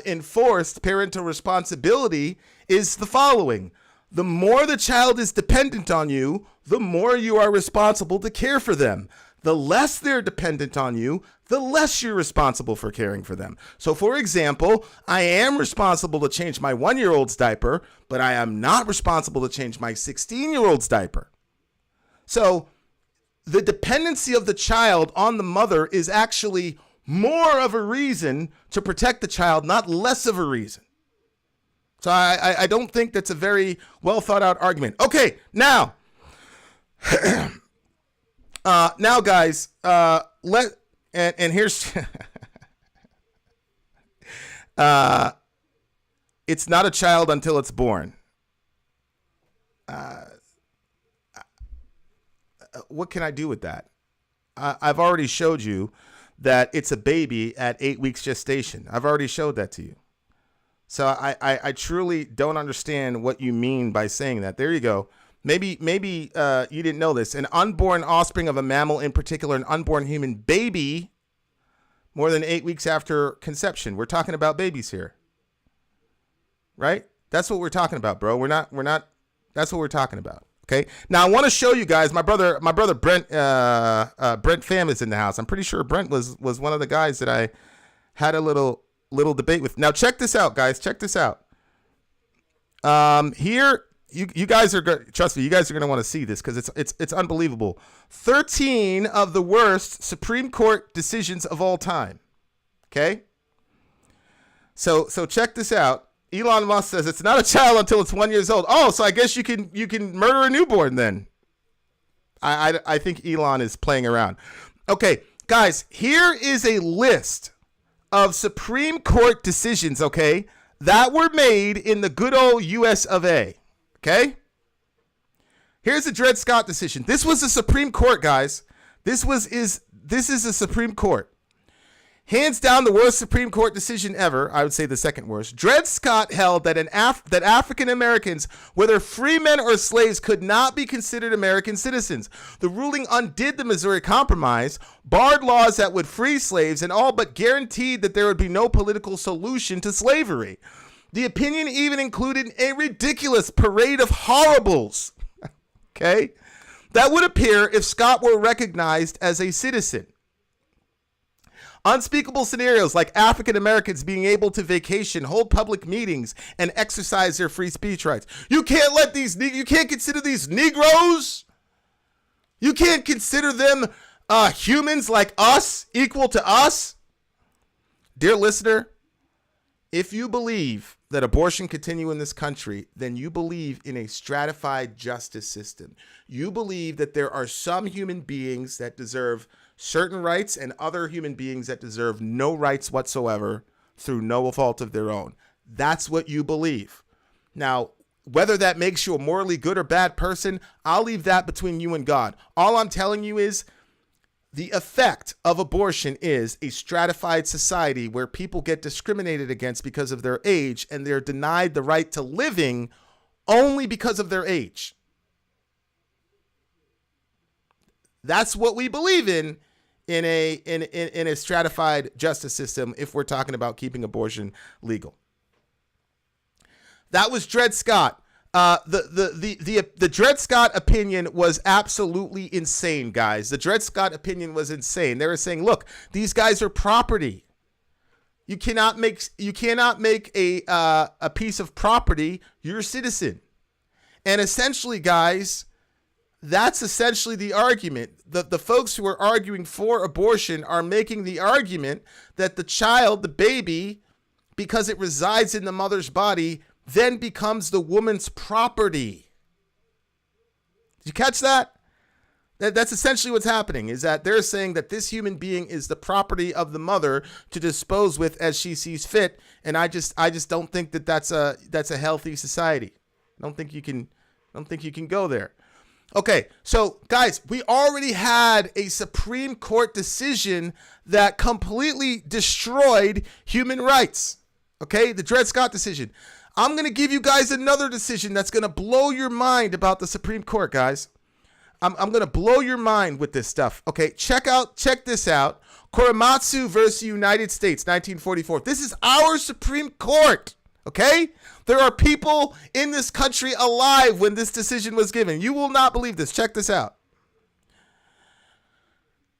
enforced parental responsibility is the following. The more the child is dependent on you, the more you are responsible to care for them. The less they're dependent on you, the less you're responsible for caring for them. So, for example, I am responsible to change my 1-year-old's diaper, but I am not responsible to change my 16-year-old's diaper. So the dependency of the child on the mother is actually more of a reason to protect the child, not less of a reason. So I don't think that's a very well thought out argument. Okay, now, guys, and here's, it's not a child until it's born. What can I do with that? I've already showed you that it's a baby at 8 weeks gestation. I've already showed that to you. So I truly don't understand what you mean by saying that. There you go. Maybe you didn't know this. An unborn offspring of a mammal, in particular an unborn human baby, more than 8 weeks after conception. We're talking about babies here. Right? That's what we're talking about, bro. We're not, that's what we're talking about. Okay. Now I want to show you guys, my brother Brent Pham is in the house. I'm pretty sure Brent was one of the guys that I had a little debate with. Now check this out, guys. Check this out. Here, you guys are going, trust me, you guys are going to want to see this because it's unbelievable. 13 of the worst Supreme Court decisions of all time. Okay. So check this out. Elon Musk says it's not a child until it's 1 year old. Oh, so I guess you can murder a newborn then. I think Elon is playing around. Okay, guys, here is a list of Supreme Court decisions, okay, that were made in the good old US of A. Okay? Here's the Dred Scott decision. This was the Supreme Court, guys. This is the Supreme Court. Hands down the worst Supreme Court decision ever. I would say the second worst. Dred Scott held that that African Americans, whether free men or slaves, could not be considered American citizens. The ruling undid the Missouri Compromise, barred laws that would free slaves, and all but guaranteed that there would be no political solution to slavery. The opinion even included a ridiculous parade of horribles, okay, that would appear if Scott were recognized as a citizen. Unspeakable scenarios like African Americans being able to vacation, hold public meetings, and exercise their free speech rights. You can't consider these Negroes You can't consider them humans like us, equal to us. Dear listener, if you believe that abortion continue in this country, then you believe in a stratified justice system. You believe that there are some human beings that deserve certain rights and other human beings that deserve no rights whatsoever through no fault of their own. That's what you believe. Now, whether that makes you a morally good or bad person, I'll leave that between you and God. All I'm telling you is the effect of abortion is a stratified society where people get discriminated against because of their age, and they're denied the right to living only because of their age. That's what we believe in a stratified justice system if we're talking about keeping abortion legal. That was Dred Scott. The Dred Scott opinion was absolutely insane, guys. The Dred Scott opinion was insane. They were saying, look, these guys are property. You cannot make a piece of property your citizen. And essentially, guys, that's essentially the argument. The folks who are arguing for abortion are making the argument that the child, the baby, because it resides in the mother's body, then becomes the woman's property. Did you catch that? That's essentially what's happening, is that they're saying that this human being is the property of the mother to dispose with as she sees fit. And I just don't think that that's a healthy society. I don't think you can go there. Okay, so guys, we already had a Supreme Court decision that completely destroyed human rights. Okay, the Dred Scott decision. I'm going to give you guys another decision that's going to blow your mind about the Supreme Court, guys. I'm going to blow your mind with this stuff. Okay, check this out. Korematsu versus United States, 1944. This is our Supreme Court, okay? There are people in this country alive when this decision was given. You will not believe this. Check this out.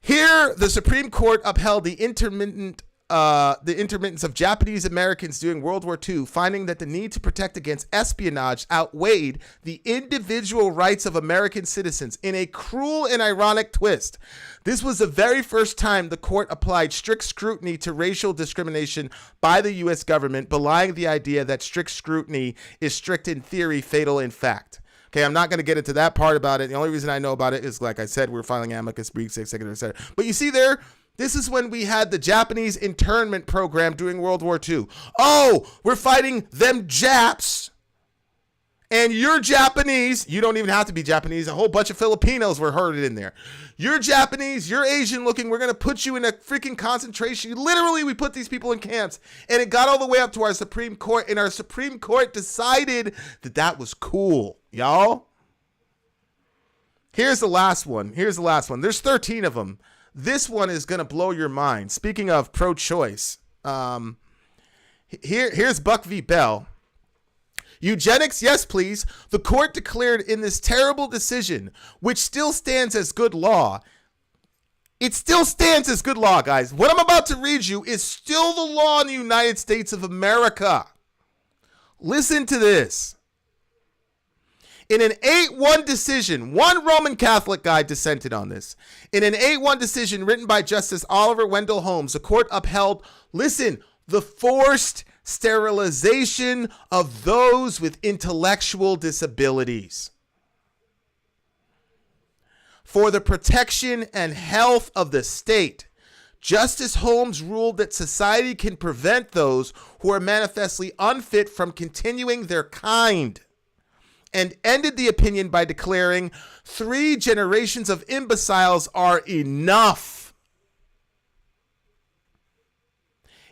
Here, the Supreme Court upheld the intermittence of Japanese Americans during World War II, finding that the need to protect against espionage outweighed the individual rights of American citizens in a cruel and ironic twist. This was the very first time the court applied strict scrutiny to racial discrimination by the U.S. government, belying the idea that strict scrutiny is strict in theory, fatal in fact. Okay, I'm not going to get into that part about it. The only reason I know about it is, like I said, we're filing amicus briefs, et cetera, et cetera. But you see there, this is when we had the Japanese internment program during World War II. Oh, we're fighting them Japs. And you're Japanese. You don't even have to be Japanese. A whole bunch of Filipinos were herded in there. You're Japanese. You're Asian looking. We're going to put you in a freaking concentration. Literally, we put these people in camps. And it got all the way up to our Supreme Court. And our Supreme Court decided that that was cool, y'all. Here's the last one. There's 13 of them. This one is going to blow your mind. Speaking of pro-choice, here's Buck v. Bell. Eugenics, yes, please. The court declared in this terrible decision, which still stands as good law. It still stands as good law, guys. What I'm about to read you is still the law in the United States of America. Listen to this. In an 8-1 decision, one Roman Catholic guy dissented on this. In an 8-1 decision written by Justice Oliver Wendell Holmes, the court upheld, listen, the forced sterilization of those with intellectual disabilities. For the protection and health of the state, Justice Holmes ruled that society can prevent those who are manifestly unfit from continuing their kind, and ended the opinion by declaring 3 generations of imbeciles are enough.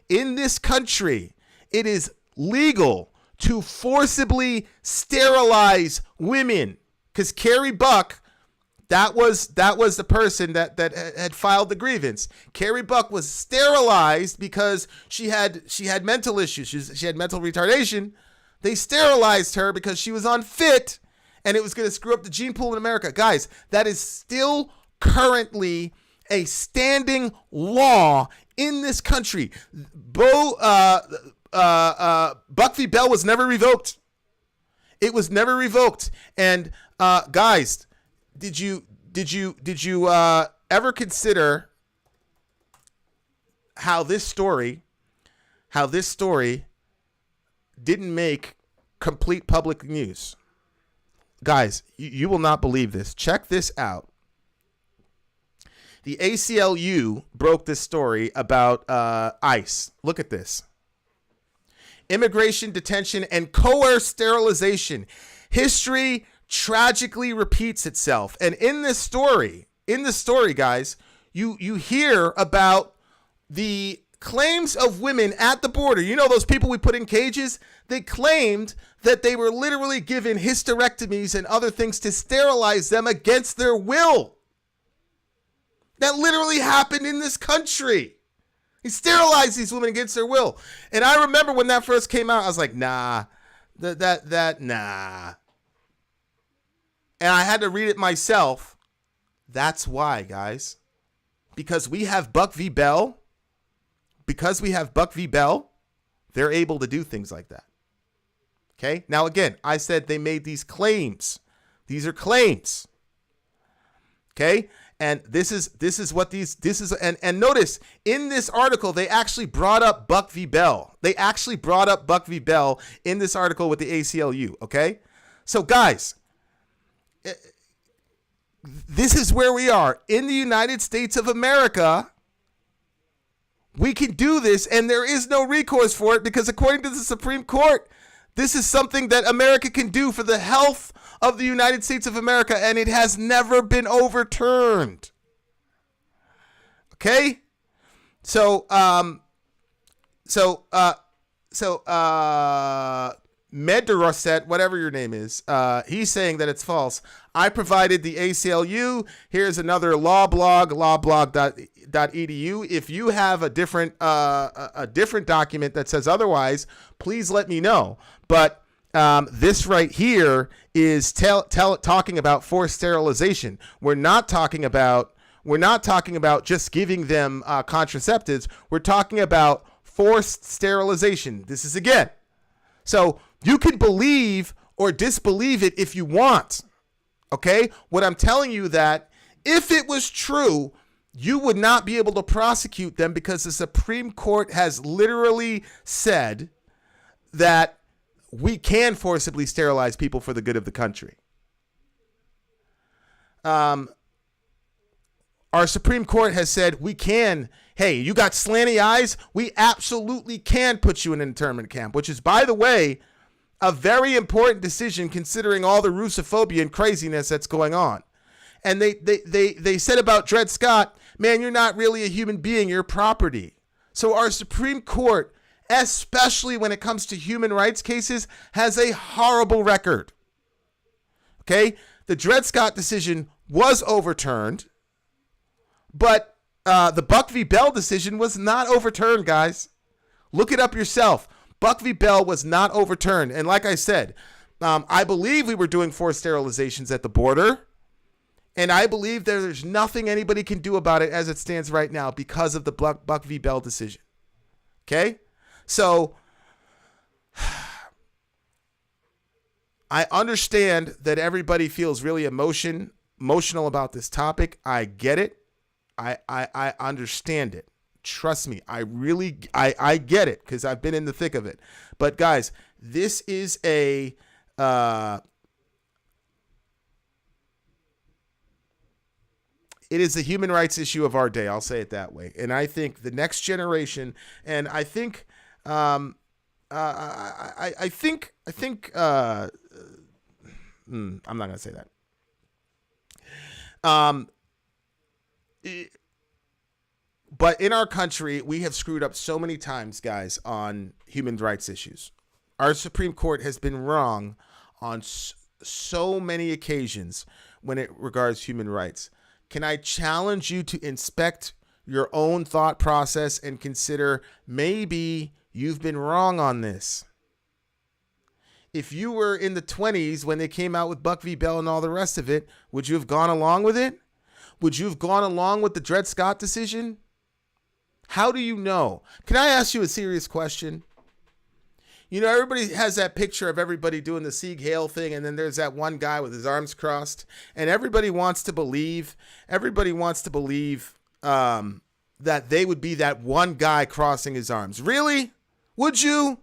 In this country, it is legal to forcibly sterilize women, because Carrie Buck, that was the person that had filed the grievance. Carrie Buck was sterilized because she had mental issues. She had mental retardation. They sterilized her because she was unfit, and it was going to screw up the gene pool in America. Guys, that is still currently a standing law in this country. Buck v. Bell was never revoked. It was never revoked. And guys, did you did you ever consider how this story didn't make complete public news? Guys, you will not believe this. Check this out. The ACLU broke this story about ICE. Look at this. Immigration detention and coerced sterilization. History tragically repeats itself. And in the story, guys, you hear about the claims of women at the border. You know those people we put in cages? They claimed that they were literally given hysterectomies and other things to sterilize them against their will. That literally happened in this country. He sterilized these women against their will. And I remember when that first came out, I was like, nah, nah. And I had to read it myself. That's why, guys. Because we have Buck v. Bell. Because we have Buck v. Bell, they're able to do things like that. Okay? Now, again, I said they made these claims. These are claims. Okay? And this is and notice in this article, they actually brought up Buck v. Bell. They actually brought up Buck v. Bell in this article with the ACLU. Okay? So, guys, this is where we are in the United States of America. We can do this, and there is no recourse for it because according to the Supreme Court, this is something that America can do for the health of the United States of America, and it has never been overturned. Okay? So Medrosset, whatever your name is, he's saying that it's false. I provided the ACLU. Here's another law blog, lawblog.edu. If you have a different document that says otherwise, please let me know. But this right here is talking about forced sterilization. We're not talking about just giving them contraceptives. We're talking about forced sterilization. This is again. So you can believe or disbelieve it if you want. Okay? What I'm telling you that if it was true, you would not be able to prosecute them because the Supreme Court has literally said that we can forcibly sterilize people for the good of the country. Our Supreme Court has said we can. Hey, you got slanty eyes? We absolutely can put you in an internment camp, which is, by the way, a very important decision considering all the Russophobia and craziness that's going on. And they said about Dred Scott, man, you're not really a human being, you're property. So our Supreme Court, especially when it comes to human rights cases, has a horrible record. Okay? The Dred Scott decision was overturned, but the Buck v. Bell decision was not overturned, guys. Look it up yourself. Buck v. Bell was not overturned. And like I said, I believe we were doing forced sterilizations at the border. And I believe there's nothing anybody can do about it as it stands right now because of the Buck v. Bell decision. Okay? So I understand that everybody feels really emotional about this topic. I get it. I understand it. Trust me, I get it because I've been in the thick of it. But guys, this is it is a human rights issue of our day. I'll say it that way. And I think the next generation, and I think, I'm not going to say that. But in our country, we have screwed up so many times, guys, on human rights issues. Our Supreme Court has been wrong on so many occasions when it regards human rights. Can I challenge you to inspect your own thought process and consider maybe you've been wrong on this? If you were in the 20s when they came out with Buck v. Bell and all the rest of it, would you have gone along with it? Would you have gone along with the Dred Scott decision? How do you know? Can I ask you a serious question? You know, everybody has that picture of everybody doing the Sieg Heil thing, and then there's that one guy with his arms crossed, and everybody wants to believe that they would be that one guy crossing his arms. Really? Would you?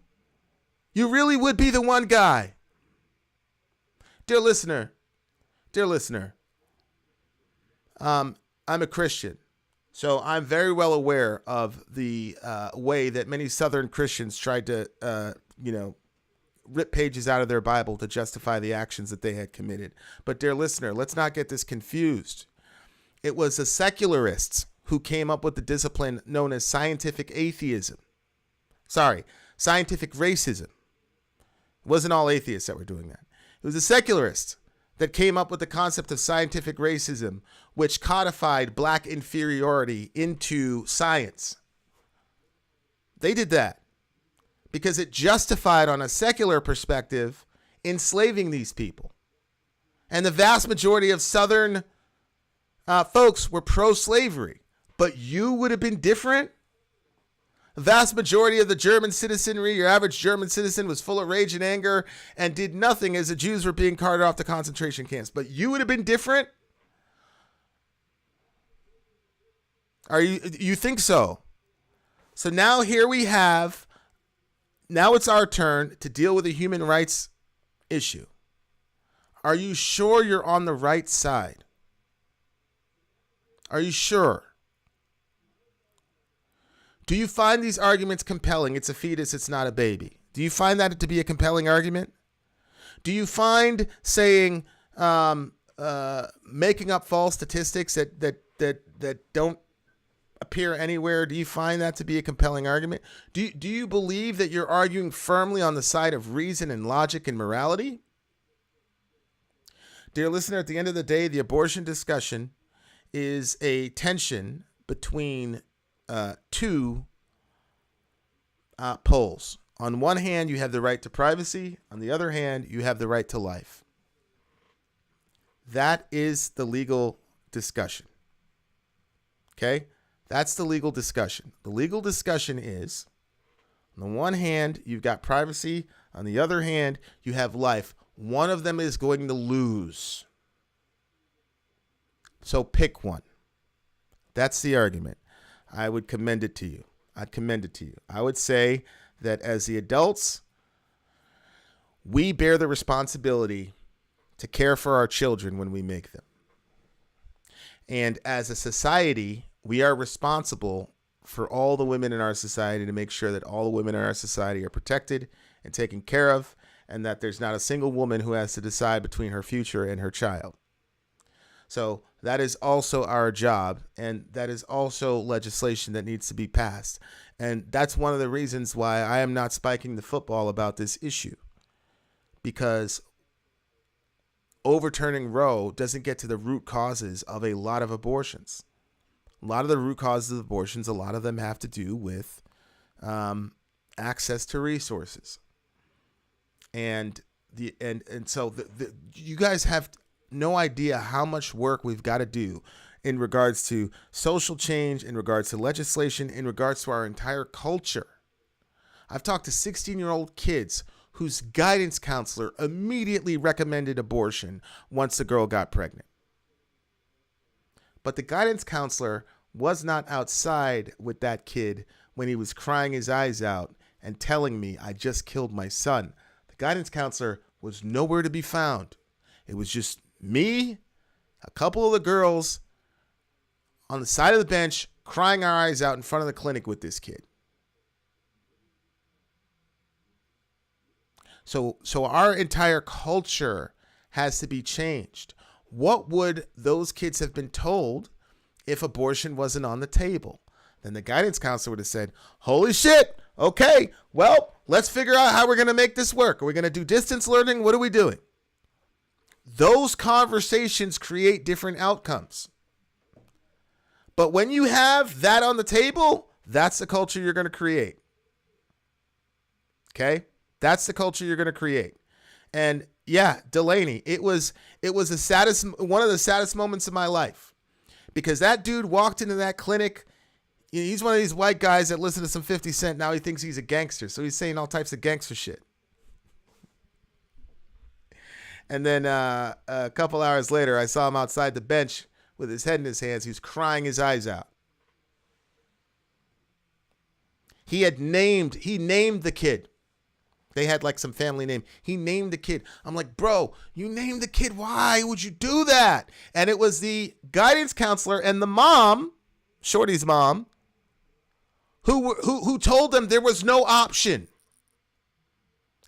You really would be the one guy? Dear listener, I'm a Christian, so I'm very well aware of the way that many Southern Christians tried to, rip pages out of their Bible to justify the actions that they had committed. But dear listener, let's not get this confused. It was the secularists who came up with the discipline known as scientific atheism. Scientific racism. It wasn't all atheists that were doing that. It was the secularists that came up with the concept of scientific racism, which codified black inferiority into science. They did that because it justified, on a secular perspective, enslaving these people. And the vast majority of Southern folks were pro-slavery. But you would have been different? The vast majority of the German citizenry, your average German citizen, was full of rage and anger and did nothing as the Jews were being carted off to concentration camps. But you would have been different? You think so? So now here we have, now it's our turn to deal with a human rights issue. Are you sure you're on the right side? Are you sure? Do you find these arguments compelling? It's a fetus, it's not a baby. Do you find that to be a compelling argument? Do you find saying, making up false statistics that don't appear anywhere, do you find that to be a compelling argument? Do you believe that you're arguing firmly on the side of reason and logic and morality? Dear listener, at the end of the day, the abortion discussion is a tension between two poles. On one hand, you have the right to privacy. On the other hand, you have the right to life. That is the legal discussion. Okay? That's the legal discussion. The legal discussion is, on the one hand, you've got privacy. On the other hand, you have life. One of them is going to lose. So pick one. That's the argument. I would commend it to you. I'd commend it to you. I would say that as the adults, we bear the responsibility to care for our children when we make them. And as a society, we are responsible for all the women in our society to make sure that all the women in our society are protected and taken care of, and that there's not a single woman who has to decide between her future and her child. So that is also our job, and that is also legislation that needs to be passed. And that's one of the reasons why I am not spiking the football about this issue, because overturning Roe doesn't get to the root causes of a lot of abortions. A lot of the root causes of abortions, a lot of them have to do with access to resources. And so you guys have no idea how much work we've got to do in regards to social change, in regards to legislation, in regards to our entire culture. I've talked to 16-year-old kids whose guidance counselor immediately recommended abortion once the girl got pregnant. But the guidance counselor was not outside with that kid when he was crying his eyes out and telling me, I just killed my son. The guidance counselor was nowhere to be found. It was just me, a couple of the girls on the side of the bench crying our eyes out in front of the clinic with this kid. So our entire culture has to be changed. What would those kids have been told if abortion wasn't on the table? Then the guidance counselor would have said, holy shit, okay, well, let's figure out how we're going to make this work. Are we going to do distance learning? What are we doing? Those conversations create different outcomes. But when you have that on the table, that's the culture you're going to create. Okay? That's the culture you're going to create. And yeah, Delaney, it was one of the saddest moments of my life, because that dude walked into that clinic. He's one of these white guys that listen to some 50 Cent. Now he thinks he's a gangster. So he's saying all types of gangster shit. And then a couple hours later, I saw him outside the bench with his head in his hands. He was crying his eyes out. He named the kid. They had like some family name. He named the kid. I'm like, bro, you named the kid. Why would you do that? And it was the guidance counselor and the mom, Shorty's mom, who told them there was no option.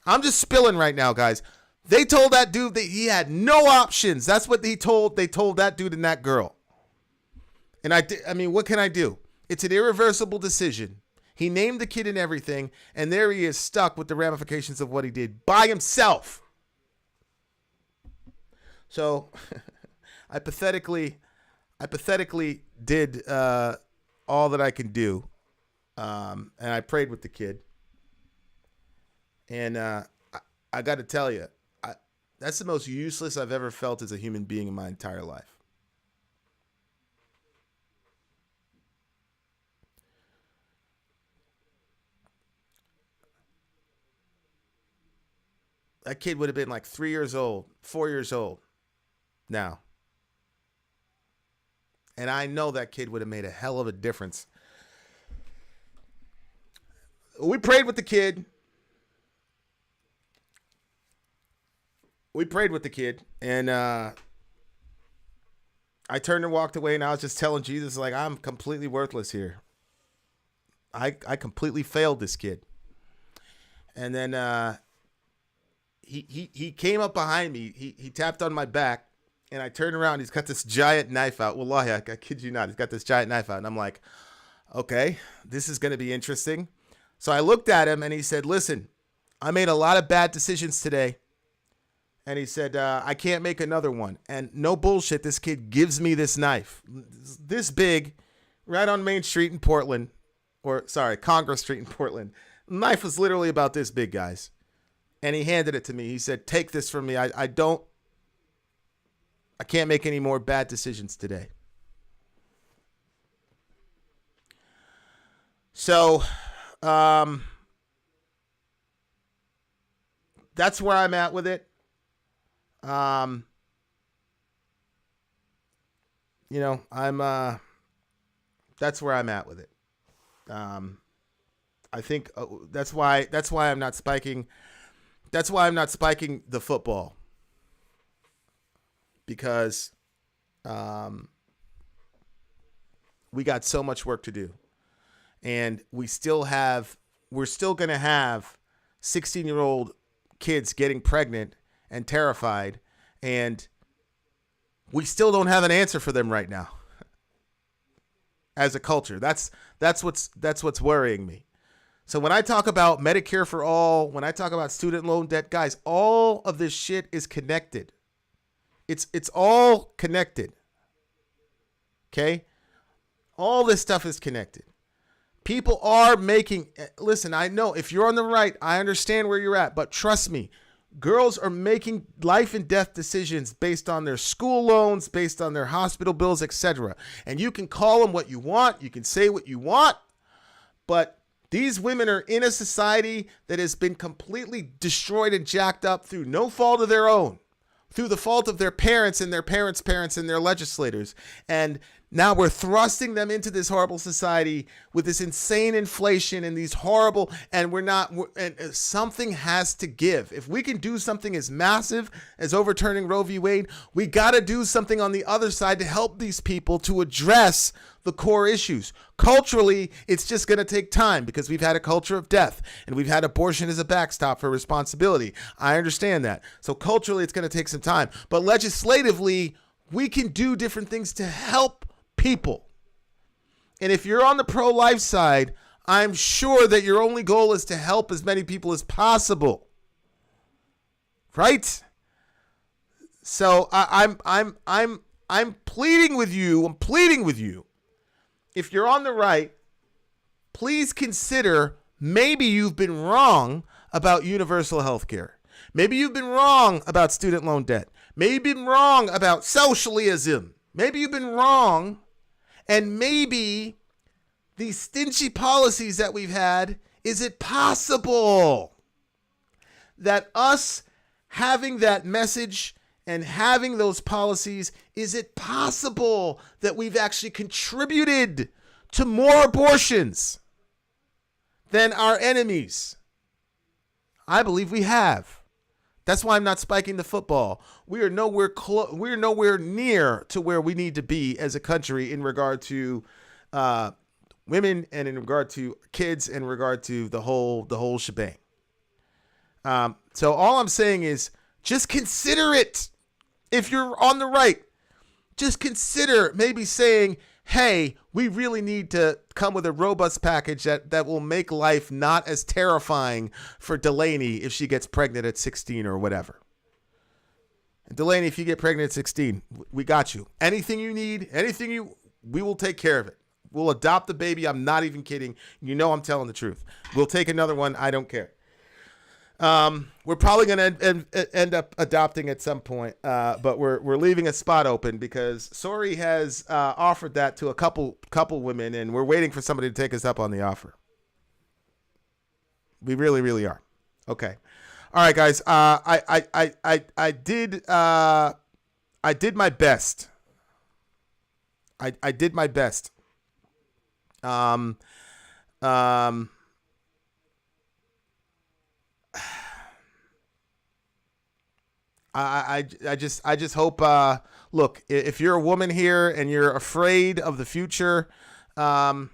I'm just spilling right now, guys. They told that dude that he had no options. That's what they told that dude and that girl. And I mean, what can I do? It's an irreversible decision. He named the kid and everything, and there he is stuck with the ramifications of what he did by himself. So I pathetically did all that I can do, and I prayed with the kid. And I got to tell you, that's the most useless I've ever felt as a human being in my entire life. That kid would have been like 3 years old, 4 years old now. And I know that kid would have made a hell of a difference. We prayed with the kid. And I turned and walked away, and I was just telling Jesus, like, I'm completely worthless here. I completely failed this kid. And then he came up behind me. He tapped on my back, and I turned around. He's got this giant knife out. Wallahi, I kid you not. He's got this giant knife out. And I'm like, okay, this is going to be interesting. So I looked at him, and he said, listen, I made a lot of bad decisions today. And he said, I can't make another one. And no bullshit, this kid gives me this knife. This big, right on Main Street in Portland. Congress Street in Portland. The knife was literally about this big, guys. And he handed it to me. He said, take this from me. I can't make any more bad decisions today. So, that's where I'm at with it. That's where I'm at with it. I think that's why I'm not spiking. That's why I'm not spiking the football, because we got so much work to do, and we're still going to have 16-year-old kids getting pregnant and terrified, and we still don't have an answer for them right now as a culture. That's what's worrying me. So when I talk about Medicare for all, when I talk about student loan debt, guys, all of this shit is connected. It's all connected. Okay? All this stuff is connected. People are listen, I know if you're on the right, I understand where you're at, but trust me, girls are making life and death decisions based on their school loans, based on their hospital bills, etc. And you can call them what you want, you can say what you want, but these women are in a society that has been completely destroyed and jacked up through no fault of their own, through the fault of their parents and their parents' parents and their legislators. And now we're thrusting them into this horrible society with this insane inflation and these horrible, and something has to give. If we can do something as massive as overturning Roe v. Wade, we got to do something on the other side to help these people to address the core issues. Culturally, it's just going to take time because we've had a culture of death and we've had abortion as a backstop for responsibility. I understand that. So culturally, it's going to take some time. But legislatively, we can do different things to help people. And if you're on the pro-life side, I'm sure that your only goal is to help as many people as possible. Right? So I'm pleading with you. I'm pleading with you. If you're on the right, please consider maybe you've been wrong about universal health care. Maybe you've been wrong about student loan debt. Maybe you've been wrong about socialism. Maybe you've been wrong, and maybe these stingy policies that we've had, is it possible that us having that message and having those policies, is it possible that we've actually contributed to more abortions than our enemies? I believe we have. That's why I'm not spiking the football. We are nowhere near to where we need to be as a country in regard to women and in regard to kids and in regard to the whole shebang. So all I'm saying is just consider it. If you're on the right, just consider maybe saying, hey, we really need to come with a robust package that will make life not as terrifying for Delaney if she gets pregnant at 16 or whatever. And Delaney, if you get pregnant at 16, we got you. Anything you need, we will take care of it. We'll adopt the baby. I'm not even kidding. You know I'm telling the truth. We'll take another one. I don't care. We're probably going to end up adopting at some point, but we're leaving a spot open because Sori has offered that to a couple women, and we're waiting for somebody to take us up on the offer. We really, really are. Okay. All right, guys. I did my best. I did my best. I just hope, look, if you're a woman here and you're afraid of the future, you're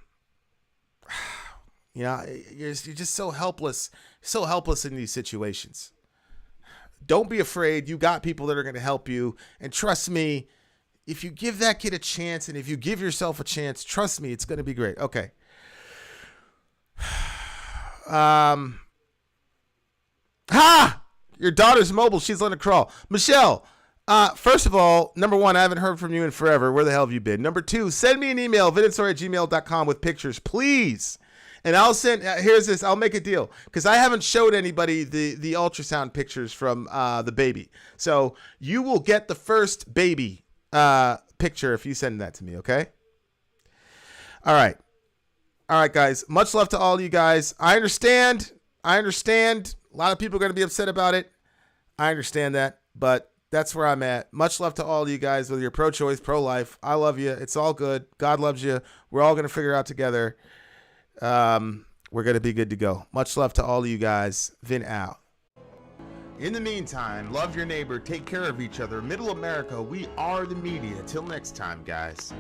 just so helpless in these situations. Don't be afraid. You got people that are going to help you. And trust me, if you give that kid a chance and if you give yourself a chance, trust me, it's going to be great. Okay. Your daughter's mobile. She's letting it crawl. Michelle, first of all, number one, I haven't heard from you in forever. Where the hell have you been? Number two, send me an email, vidandstory@gmail.com with pictures, please. And I'll send, here's this, I'll make a deal. Because I haven't showed anybody the ultrasound pictures from the baby. So you will get the first baby picture if you send that to me, okay? All right. All right, guys. Much love to all you guys. I understand. A lot of people are going to be upset about it. I understand that, but that's where I'm at. Much love to all of you guys, whether you're pro-choice, pro-life. I love you. It's all good. God loves you. We're all going to figure it out together. We're going to be good to go. Much love to all of you guys. Vin out. In the meantime, love your neighbor. Take care of each other. Middle America, we are the media. Till next time, guys.